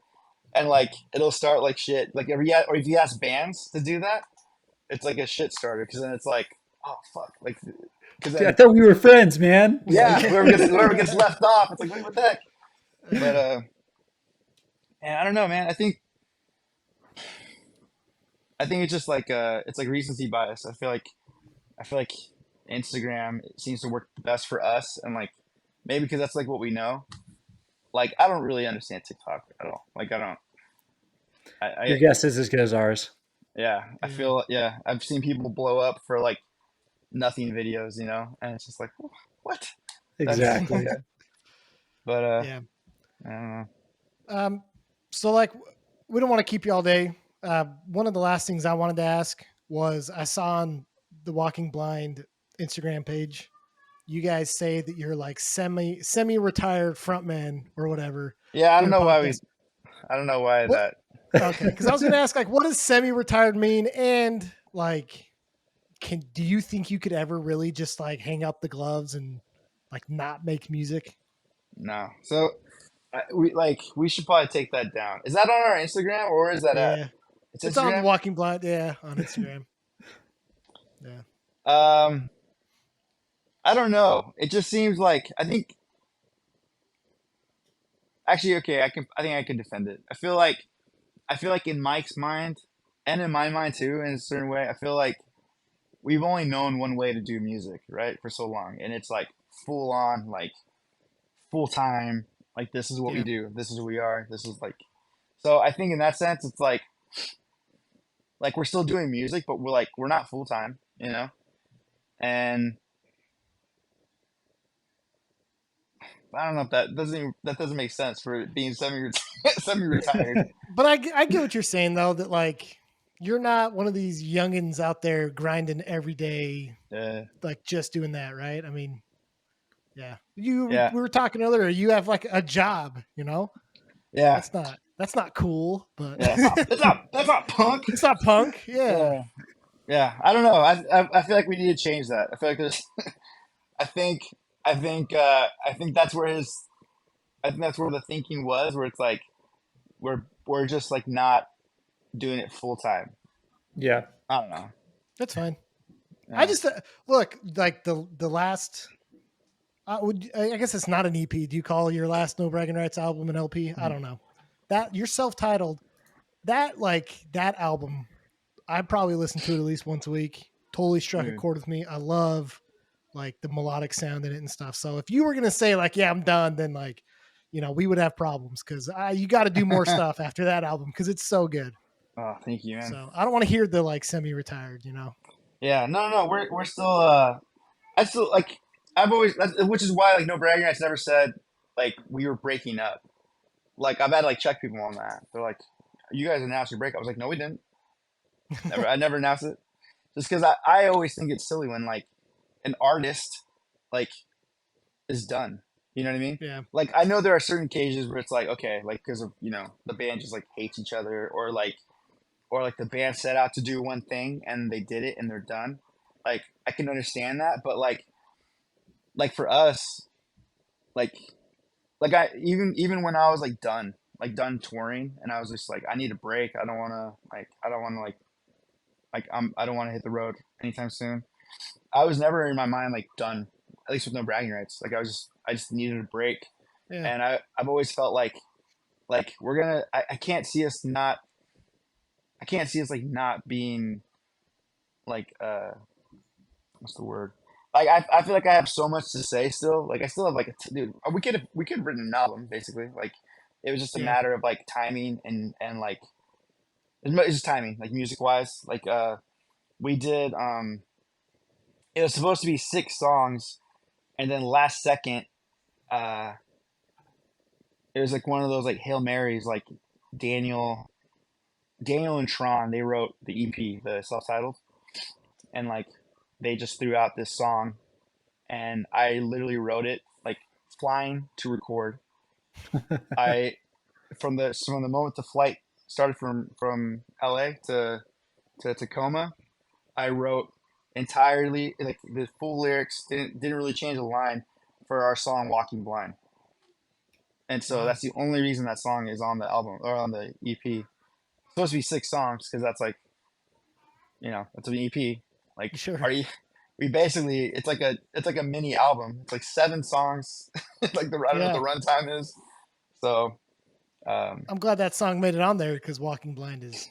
And like it'll start like shit. Like if you ask bands to do that, it's like a shit starter because then it's like oh fuck like because Dude, I then thought we were friends, man. yeah Yeah. whoever gets left off, it's like what the heck. But and I don't know, man. I think it's like recency bias. I feel like Instagram seems to work the best for us, and like maybe because that's like what we know. Like I don't really understand TikTok at all. Like I don't. Your I guess is as good as ours. yeah. I Yeah. feel yeah. I've seen people blow up for like nothing videos, you know, and it's just like what? That's Exactly. okay. But Yeah. I don't know. Um. So like, we don't want to keep you all day. One of the last things I wanted to ask was I saw on the Walking Blind Instagram page, you guys say that you're like semi retired frontman or whatever Yeah, doing podcasts. I don't know why What? that. Okay, because I was going to ask like, what does semi retired mean, and like, do you think you could ever really just like hang up the gloves and like not make music? No. So we should probably take that down. Is that on our Instagram or is that at? Yeah, It's it's on the Instagram. Walking Blind. Yeah, on Instagram. Yeah, Um, I don't know. It just seems like I think actually okay. I think I can defend it. I feel like in Mike's mind and in my mind too, in a certain way. I feel like we've only known one way to do music, right, for so long, and it's like full on, like full time. Like this is what we yeah, do. This is who we are. This is like. So I think in that sense, it's like we're still doing music, but we're not full time, you know. And I don't know if that doesn't make sense for it being semi retired. but I get what you're saying though, that like you're not one of these youngins out there grinding every day, like just doing that, right? I mean, yeah, Yeah, we were talking earlier. You have like a job, you know. yeah. That's not. That's not cool, but Yeah, that's not punk. it's not punk. Yeah. Yeah, yeah. I don't know. I feel like we need to change that. I feel like there's. I think I think that's where his. I think that's where the thinking was, where it's like we're just like not doing it full time. Yeah. I don't know. That's fine. I Yeah. just look like the last. I guess it's not an EP. Do you call your last No Bragging Rights album an LP? I don't know. That you're self-titled. That album, I probably listen to it at least once a week. Totally struck a Mm. chord with me. I love like the melodic sound in it and stuff. So if you were gonna say like, yeah, I'm done, then like, we would have problems because you got to do more stuff after that album because it's so good. Oh, thank you, man. So I don't want to hear the like semi-retired. Yeah, no. We're still. I still like. Which is why like no bragging rights never said like we were breaking up. Like I've had to like check people on that. They're like, "You guys announced your breakup." I was like, "No, we didn't. Never. I never announced it." Just because I always think it's silly when like an artist like is done. You know what I mean? Yeah. Like I know there are certain cases where it's like okay, like because of the band just like hates each other or like the band set out to do one thing and they did it and they're done. Like I can understand that, but like for us, like I even when I was like done touring and I was just like I need a break. I don't want to I don't want to hit the road anytime soon. I was never in my mind like done, at least with no bragging rights. Like I just needed a break, Yeah. and I've always felt like we're gonna. I can't see us not. I can't see us like not being like what's the word? Like I feel like I have so much to say still. Like I still have like dude. We could have written an album basically. Like it was just a Yeah. matter of like timing and like it's just timing like music wise. Like we did it was supposed to be 6 songs and then last second uh it was like one of those like Hail Marys like Daniel Daniel and Tron they wrote the EP the self-titled and like they just threw out this song and I literally wrote it like flying to record. I from the moment the flight started from LA to Tacoma, I wrote entirely like the full lyrics didn't really change a line for our song Walking Blind. And so Wow. that's the only reason that song is on the album or on the EP. It's supposed to be 6 songs because that's like that's an EP. Like Sure. are you we basically it's like a mini album. It's like 7 songs, like I don't know what Yeah. the runtime is. So I'm glad that song made it on there because Walking Blind is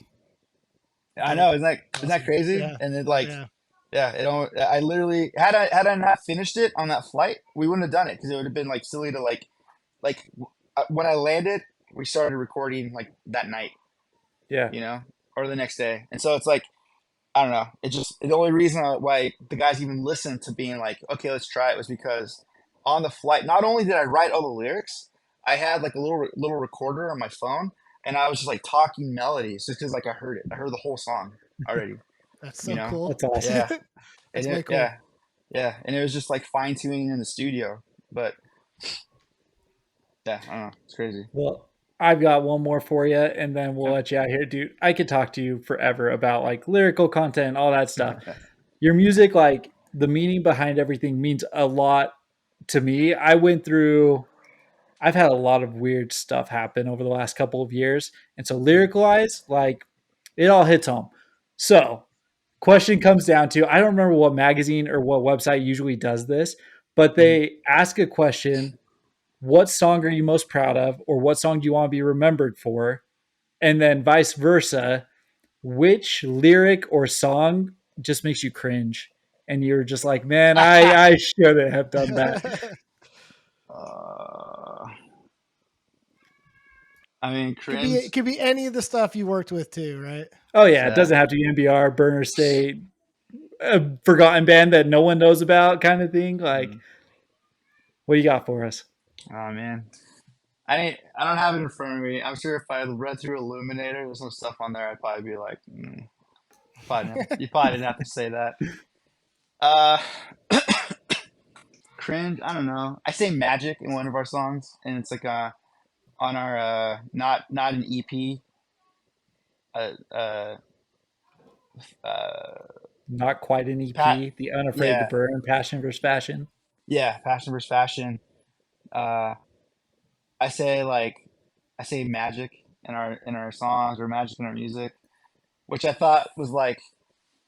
I dope. know isn't that Awesome. crazy? Yeah. And it like Yeah. yeah, I literally had I not finished it on that flight, we wouldn't have done it because it would have been like silly to like when I landed, we started recording like that night, Yeah. or the next day, and so it's like I don't know. It just the only reason why the guys even listened to being like, okay, let's try it was because on the flight, not only did I write all the lyrics, I had like a little recorder on my phone, and I was just like talking melodies just because like I heard the whole song already, That's you so know? cool. That's awesome. Yeah, and That's way cool. yeah, and it was just like fine tuning in the studio, but yeah, I don't know, it's crazy. Well, I've got one more for you, and then we'll Yeah. let you out here, dude. I could talk to you forever about like lyrical content, all that stuff. Your music, like the meaning behind everything, means a lot to me. I've had a lot of weird stuff happen over the last couple of years, and so lyricalize, like it all hits home. So, question comes down to I don't remember what magazine or what website usually does this, but Mhm. they ask a question: what song are you most proud of, or what song do you want to be remembered for? And then vice versa, which lyric or song just makes you cringe? And you're just like, man, I shouldn't have done that. uh, I mean, could be cringe. it could be any of the stuff you worked with too, right? Oh, yeah, it Yeah. doesn't have to be NBR, Burner State, a forgotten band that no one knows about kind of thing. Like, Mhm. what do you got for us? Oh man, I don't have it in front of me. I'm sure if I read through Illuminator, there's some stuff on there. I'd probably be like, you probably didn't have to say that. Uh, cringe. I don't know. I say magic in one of our songs, and it's like on our not an EP, uh, uh, uh, Not quite an Pat, EP. The Unafraid to yeah, Burn, Passion vs. Fashion. yeah, Passion vs. Fashion. Uh, I say like I say magic in our songs or magic in our music, which I thought was like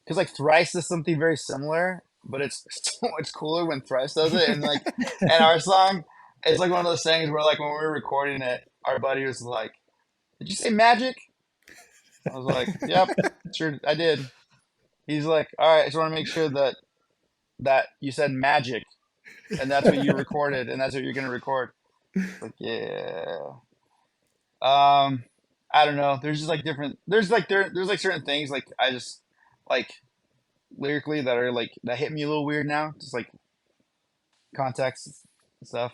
because like Thrice does something very similar, but it's so much cooler when Thrice does it, and like and our song, it's like one of those things where like when we were recording it, our buddy was like, "Did you say magic?" I was like, "Yep, sure, I did." He's like, "All right, I just want to make sure that you said magic, and that's what you recorded, and that's what you're gonna record." It's like, yeah. Um, I don't know. There's just like different. There's like certain things like I just like lyrically that are like that hit me a little weird now. Just like context and stuff.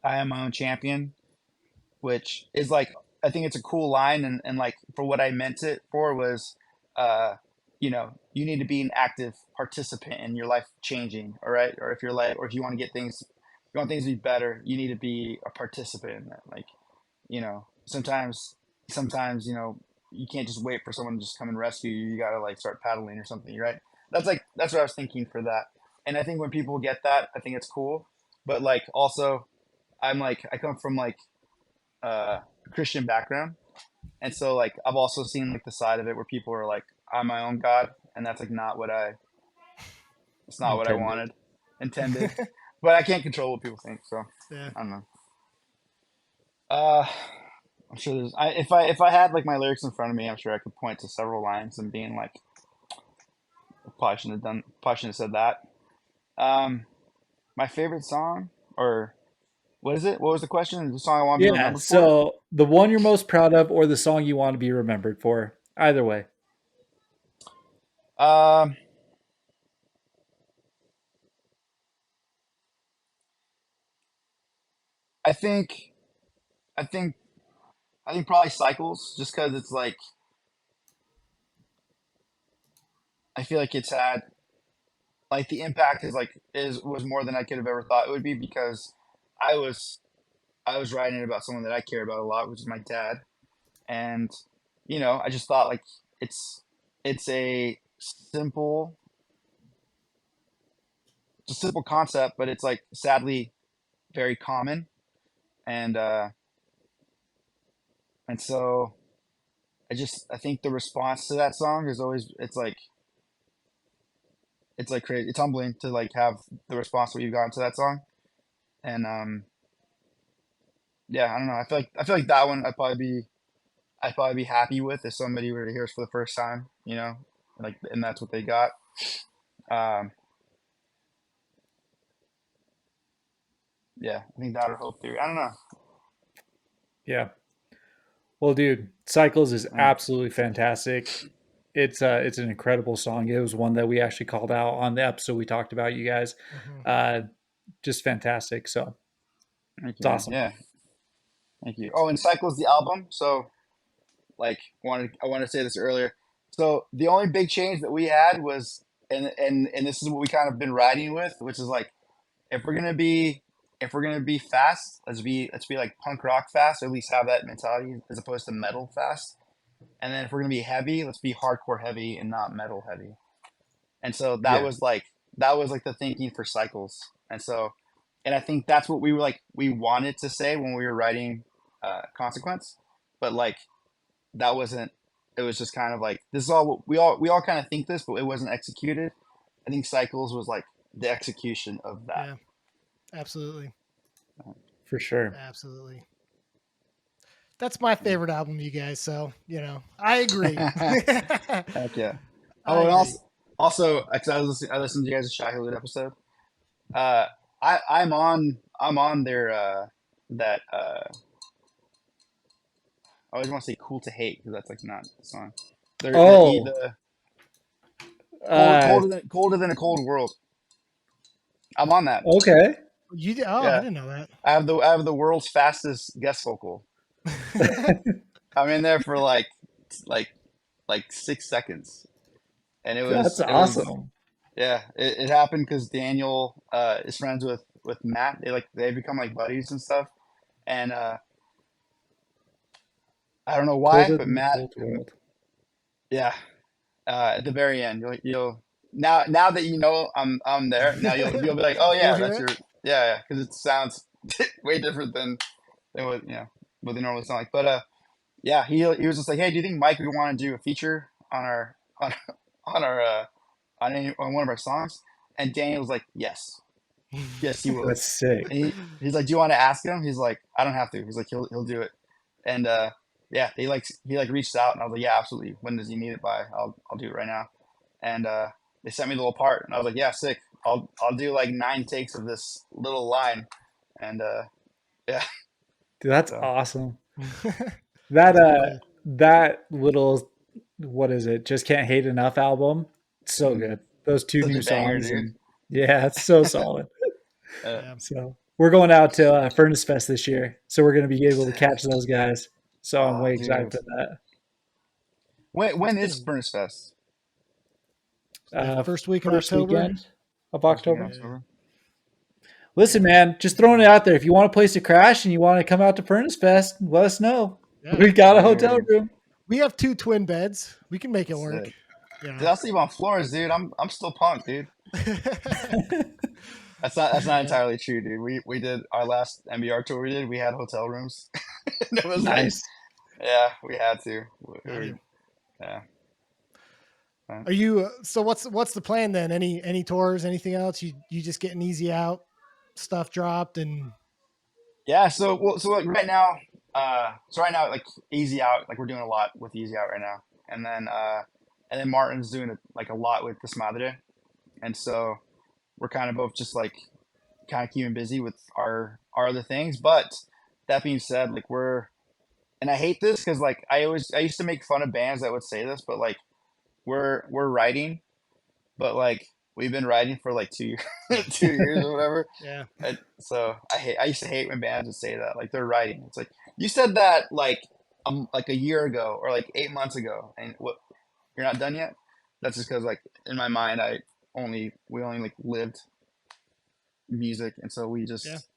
I am my own champion, which is like I think it's a cool line, and like for what I meant it for was, uh, you need to be an active participant in your life changing. All right, or if you're like, or if you want to get things, you want things to be better, you need to be a participant in that. Like sometimes you can't just wait for someone to just come and rescue you. You gotta like start paddling or something, right? That's what I was thinking for that. And I think when people get that, I think it's cool. But like also, I'm like I come from like a Christian background, and so like I've also seen like the side of it where people are like, I'm my own God, and that's like not what I it's not what I Intended. wanted intended. But I can't control what people think, so Yeah. I don't know. Uh, I'm sure there's. If I had like my lyrics in front of me, I'm sure I could point to several lines and being like, probably shouldn't have said that. Um, my favorite song, or what is it? What was the question? The song I want to be Yeah. remembered for? So the one you're most proud of, or the song you want to be remembered for. Either way. Um, I think, I think, I think probably Cycles, just because it's like I feel like it's had like the impact is like is was more than I could have ever thought it would be because I was I was writing about someone that I care about a lot, which is my dad. And I just thought like it's it's a simple it's a simple concept, but it's like sadly very common. And uh and so I think the response to that song is always it's like crazy, it's humbling to like have the response that we've gotten to that song. And yeah, I don't know, I feel like that one I'd probably be happy with if somebody were to hear us for the first time, like, and that's what they got. um Yeah, I think that or Hope Theory. I don't know. Yeah. Well, dude, Cycles is Mm, absolutely fantastic. It's an incredible song. It was one that we actually called out on the episode we talked about, you guys. Hmm. Uh, just fantastic. So thank it's you, man. awesome. Yeah, thank you. Oh, and Cycle's the album. So, like, I wanted to say this earlier. So the only big change that we had was, and this is what we kind of been riding with, which is like, if we're gonna be if we're gonna be fast, let's be like punk rock fast, or at least have that mentality as opposed to metal fast. And then if we're gonna be heavy, let's be hardcore heavy and not metal heavy. And so Yeah. that was like the thinking for Cycles. And I think that's what we were like we wanted to say when we were writing Consequence, but like that wasn't. It was just kind of like this is all what we all kind of think this, but it wasn't executed. I think Cycles was like the execution of that. Yeah. Absolutely. For sure. Absolutely. That's my favorite album, you guys. So I agree. Heck yeah. I Oh, and agree. also, because I listened to you guys' Shy Hulud episode. Uh, I'm on their that I always want to say "Cool to Hate" because that's like not the song. Oh, The uh, colder than a cold world. I'm on that. okay. You did? Oh, I Yeah, didn't know I have the world's fastest guest vocal. that. I'm in there for like 6 seconds, and That's it was awesome. yeah. It happened because Daniel is friends with Matt. They become like buddies and stuff. and I don't know why, Colder but than the Matt, cold world. yeah, at the very end, you'll now that you know I'm there. Now you'll be like, oh You'll yeah, hear that's it. your yeah, because it sounds way different than what what they normally sound like. But yeah, he was just like, hey, do you think Mike would want to do a feature on on our on one of our songs? And Daniel was like, yes, he would. That's sick. And he's like, do you want to ask him? He's like, I don't have to. He's like, he'll do it. And yeah, he like reached out, and I was like, yeah, absolutely. When does he need it by? I'll do it right now. And they sent me the little part, and I was like, yeah, sick. I'll do like 9 takes of this little line, and yeah. Dude, that's So awesome. That That's pretty cool. that little, what is it? Just Can't Hate Enough album. So good. Those 2 such new a banger, songs, dude. and yeah, it's so solid. Yeah. So we're going out to Furnace Fest this year, so we're going to be able to Sick. catch those guys. So I'm Oh, way excited dude. for that. It's When is been Furnace Fest? the first week in First October. weekend of First week in October. Yeah. October. Listen, man, just throwing it out there. If you want a place to crash and you want to come out to Furnace Fest, let us know. Yeah. We've got a hotel Dude, room. We have 2 twin beds. We can make it work. sick. Yeah. Dude, I'll sleep on floors, dude. I'm still pumped, dude. That's not Yeah. entirely true, dude. We did our last MBR tour we did. We had hotel rooms. And it was like, Nice. yeah, we had to. Got to. Yeah. Are you so what's the plan then? Any tours, anything else? You just getting easy out, stuff dropped and Yeah. So like right now like Easy Out, like we're doing a lot with Easy Out right now, and then Martin's doing like a lot with this Madre, and so we're kind of both just like kind of keeping busy with our other things. But that being said, like and I hate this because like I used to make fun of bands that would say this, but like we're writing, but like we've been writing for like 2 years, 2 years or whatever. yeah. And so I used to hate when bands would say that, like they're writing. It's like you said that like a year ago or like 8 months ago, and what you're not done yet. That's just because like in my mind we only like lived music, and so we Yeah. just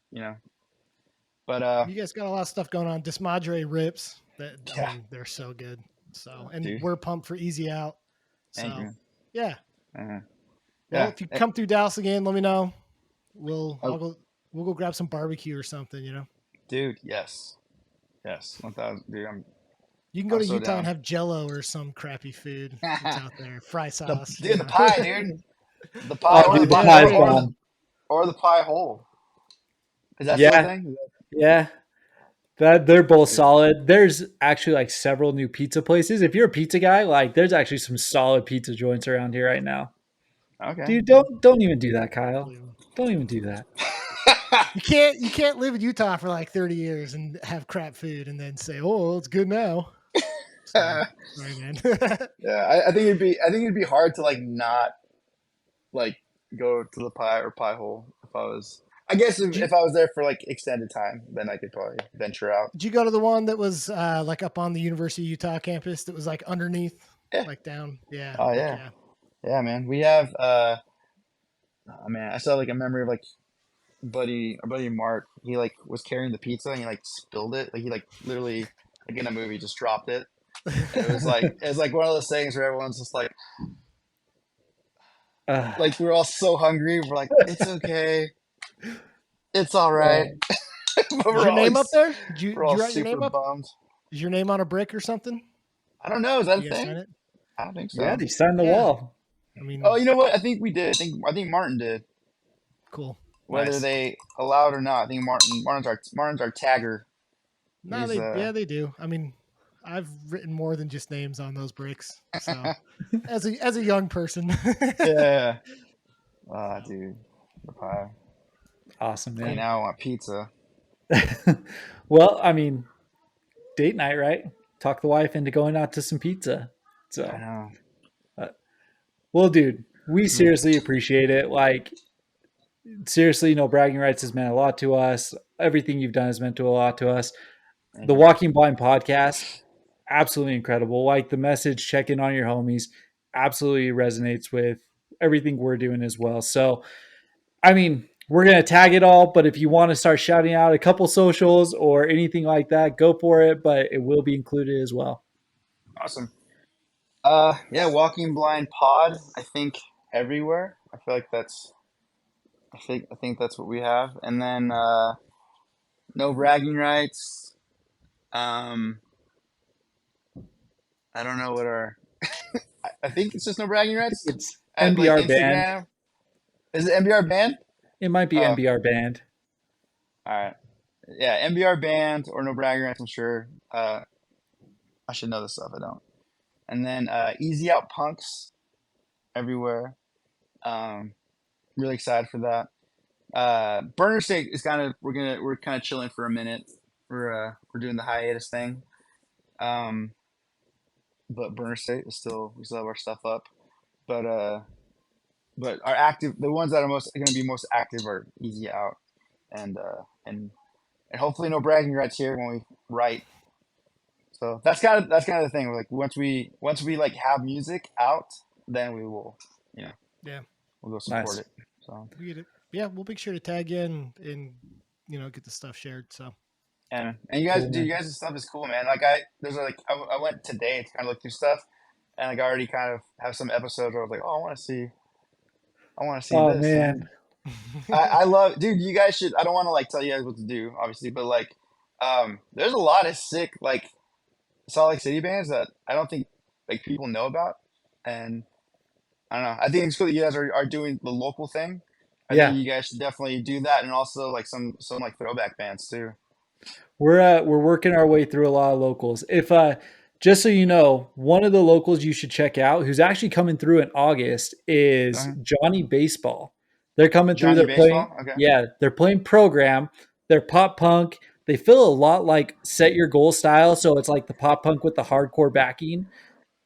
But You guys got a lot of stuff going on. Desmadre rips that I yeah, mean they're so good. So and dude, we're pumped for Easy Out. thank So you. yeah. Uh, Well, yeah, if you come through Dallas again, let me know. oh, We'll go grab some barbecue or something, dude, yes, 1,000, dude. You can go I'm to so Utah and down. have Jello or some crappy food that's out there. Fry sauce, The pie, dude. The pie Oh, or the dude, the pie Yeah, pie's there you go. bomb. or the pie hole. Is that still a Yeah, thing? yeah. That they're both Dude, solid. There's actually like several new pizza places. If you're a pizza guy, like there's actually some solid pizza joints around here right now. okay. Dude, don't even do that, Kyle. Unbelievable. Don't even do that. You can't live in Utah for like 30 years and have crap food and then say, "Oh, well, it's good now." So, sorry, man. Yeah, I think it'd be hard to like not like go to the pie or pie hole if I was. I guess did, you, if I was there for like extended time, then I could probably venture out. did you go to the one that was like up on the University of Utah campus that was like underneath, Yeah. like down? Yeah. Oh Heck yeah. yeah. Yeah, man. We have oh, man, I saw like a memory of like our buddy Mark. He like was carrying the pizza and he like spilled it. Like he like literally like in a movie just dropped it. And it was like one of those things where everyone's just Uh, like we're all so hungry. We're like, it's okay. It's all uh, right. But Is your name up there? we're Did all you write your super name up? bummed. Is your name on a brick or something? I don't know. Is that a You guys sign thing? it? I don't think yeah, so. they signed the Yeah. wall. I mean, Oh, you know what? I think we did. I think Martin did. cool. Whether Nice. they allowed or not, I think Martin's our tagger. No, He's they do. I mean, I've written more than just names on those bricks. So as a young person. yeah. Ah, dude, the pie. Awesome, Okay, man. now I want pizza. Well, I mean, date night, right? Talk the wife into going out to some pizza. I So, know. well, dude, we seriously appreciate it. Like, seriously, no bragging rights has meant a lot to us. Everything you've done has meant a lot to us. Thank The you. Walking Blind podcast, absolutely incredible. Like the message, check in on your homies, absolutely resonates with everything we're doing as well. So, I mean, we're gonna tag it all. But if you want to start shouting out a couple socials or anything like that, go for it. But it will be included as well. Awesome. Yeah, Walking Blind Pod. I think everywhere. I feel like that's. I think that's what we have. And then no bragging rights. Um, I don't know what our. I think it's just no bragging I think rights. it's At like MBR band. Instagram. Is it MBR band? It might be Oh, MBR band. all right. Yeah, MBR band or no bragging rights. I'm sure. I should know this stuff. I don't. And then Easy Out Punks everywhere. Um, really excited for that. Burner Steak is kind of we're kind of chilling for a minute. We're doing the hiatus thing. Um, but Burner State is still we still have our stuff up. But but our active the ones that are most going to be most active are Easy Out and and hopefully no bragging rights here when we write. So that's kind of the thing. Like once we like have music out, then we will you know Yeah, we'll go support Nice. it. So we get it. Yeah, we'll make sure to tag you and get the stuff shared. So and you guys, Cool, dude, you man. guys' stuff is cool, man. Like I went today to kind of look through stuff, and like I already kind of have some episodes where I was like, oh, I want to see Oh this, man. and I love, dude. You guys should. I don't want to like tell you guys what to do, obviously, but like, there's a lot of sick like Salt Lake City bands that I don't think like people know about, and I don't know. I think it's cool that you guys are doing the local thing. I think Yeah. you guys should definitely do that, and also like some like throwback bands too. We're working our way through a lot of locals. If just so you know, one of the locals you should check out, who's actually coming through in August, is Uh, Johnny Baseball. They're coming through. Johnny They're playing. Baseball, okay. Yeah, they're playing program. They're pop punk. They feel a lot like Set Your Goal style, so it's like the pop punk with the hardcore backing.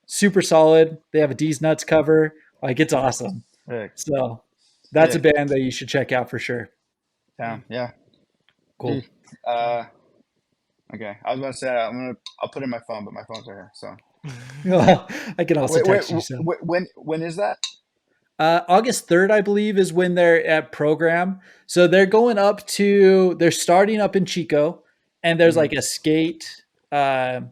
Super solid. They have a D's Nuts cover. Like it's awesome. Sick. So that's a Sick. band that you should check out for sure. Yeah, yeah. Cool. Dude. Okay. I was about to say I'll put it in my phone, but my phone's right here. So I can also wait, wait, text you some. when is that? August 3rd, I believe, is when they're at program. So they're going up to, they're starting up in Chico, and there's Hmm. like a skate, a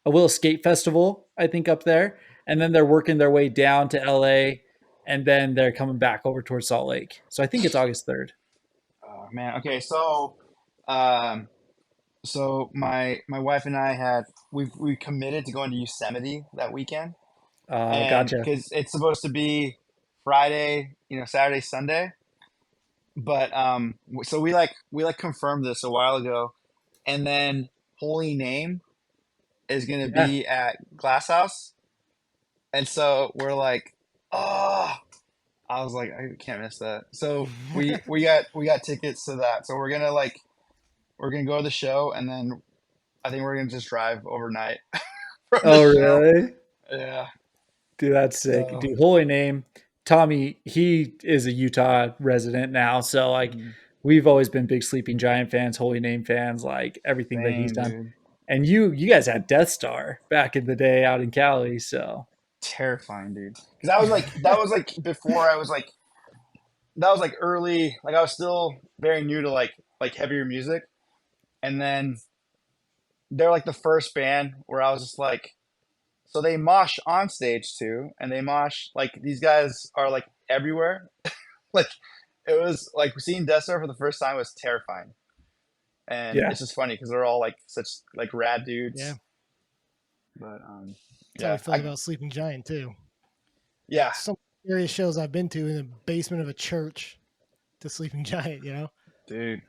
little skate festival, I think, up there. And then they're working their way down to LA, and then they're coming back over towards Salt Lake. So I think it's August 3rd. Oh man. Okay. Um, so my wife and I we committed to going to Yosemite that weekend, and Gotcha. because it's supposed to be Friday, Saturday, Sunday, but so we like confirmed this a while ago, and then Holy Name is gonna Yeah. be at Glass House. And so we're like, oh, I was like, I can't miss that. So we got tickets to that. So we're gonna go to the show, and then I think we're gonna just drive overnight from the Oh, show. really? Yeah. Dude, that's sick. So Dude, holy name. Tommy, he is a Utah resident now. So, like, mhm. we've always been big Sleeping Giant fans, Holy Name fans, like everything that he's Same, done. dude. And you guys had Death Star back in the day out in Cali. So, Terrifying, dude. Because that was like before I was like that was like early. Like I was still very new to like heavier music, and then they're like the first band where I was just like, so they mosh on stage too, and they mosh like these guys are like everywhere. Like it was like seeing Death Star for the first time was terrifying, and yeah. it's just funny because they're all like such like rad yeah, dudes. But that's how we yeah, felt about Sleeping Giant too. yeah, Some serious shows I've been to in the basement of a church to Sleeping Giant. dude,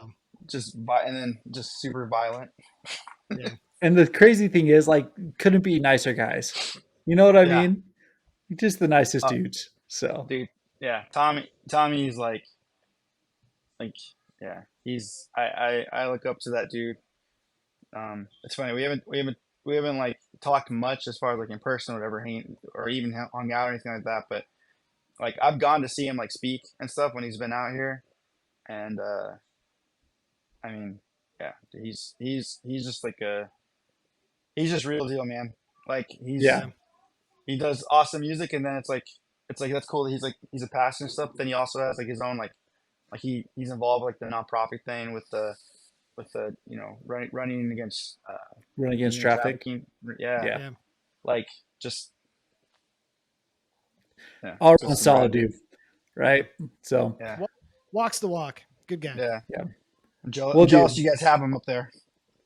Um, and then just super violent. yeah, And the crazy thing is, like, couldn't be nicer guys. You know what I Yeah, mean? Just the nicest uh, dudes. So, dude, yeah. Tommy's like yeah. I look up to that dude. It's funny we haven't like talked much as far as like in person or whatever, or even hung out or anything like that. But like I've gone to see him like speak and stuff when he's been out here, and I mean, yeah, he's just like he's just real deal, man. Like yeah. yeah, he does awesome music, and then it's like that's cool that he's a pastor and stuff. Then he also has like his own like Like he's involved like the nonprofit thing with the running against Run against human traffic. trafficking. Yeah, Yeah. Yeah. like just yeah, All around just solid surprising. dude. Right. So Yeah, Walks the walk. Good guy. yeah. yeah. I'm Well, jealous dude, you guys have him up there.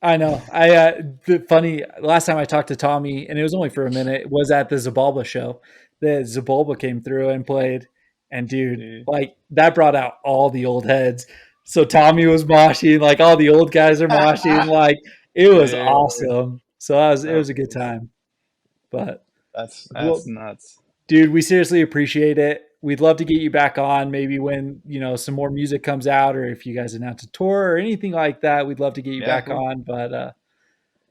I know. The funny last time I talked to Tommy, and it was only for a minute, was at the Zabalba show. The Zabalba came through and played, and dude, Dude, like that brought out all the old heads. So Tommy was moshing, like all the old guys are moshing, like it was dude, awesome. So it so was a good cool. time. But That's well, nuts. dude, we seriously appreciate it. We'd love to get you back on maybe when, some more music comes out or if you guys announce a tour or anything like that. We'd love to get you Yeah, back cool. on. But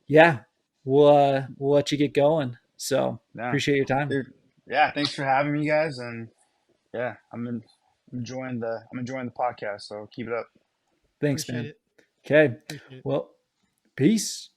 yeah, we'll let you get going. So Yeah, appreciate your time. dude. Yeah, thanks for having me, guys. And yeah, I'm enjoying the podcast. So keep it up. Thanks, Appreciate man. it. Okay. Appreciate it. Well, peace.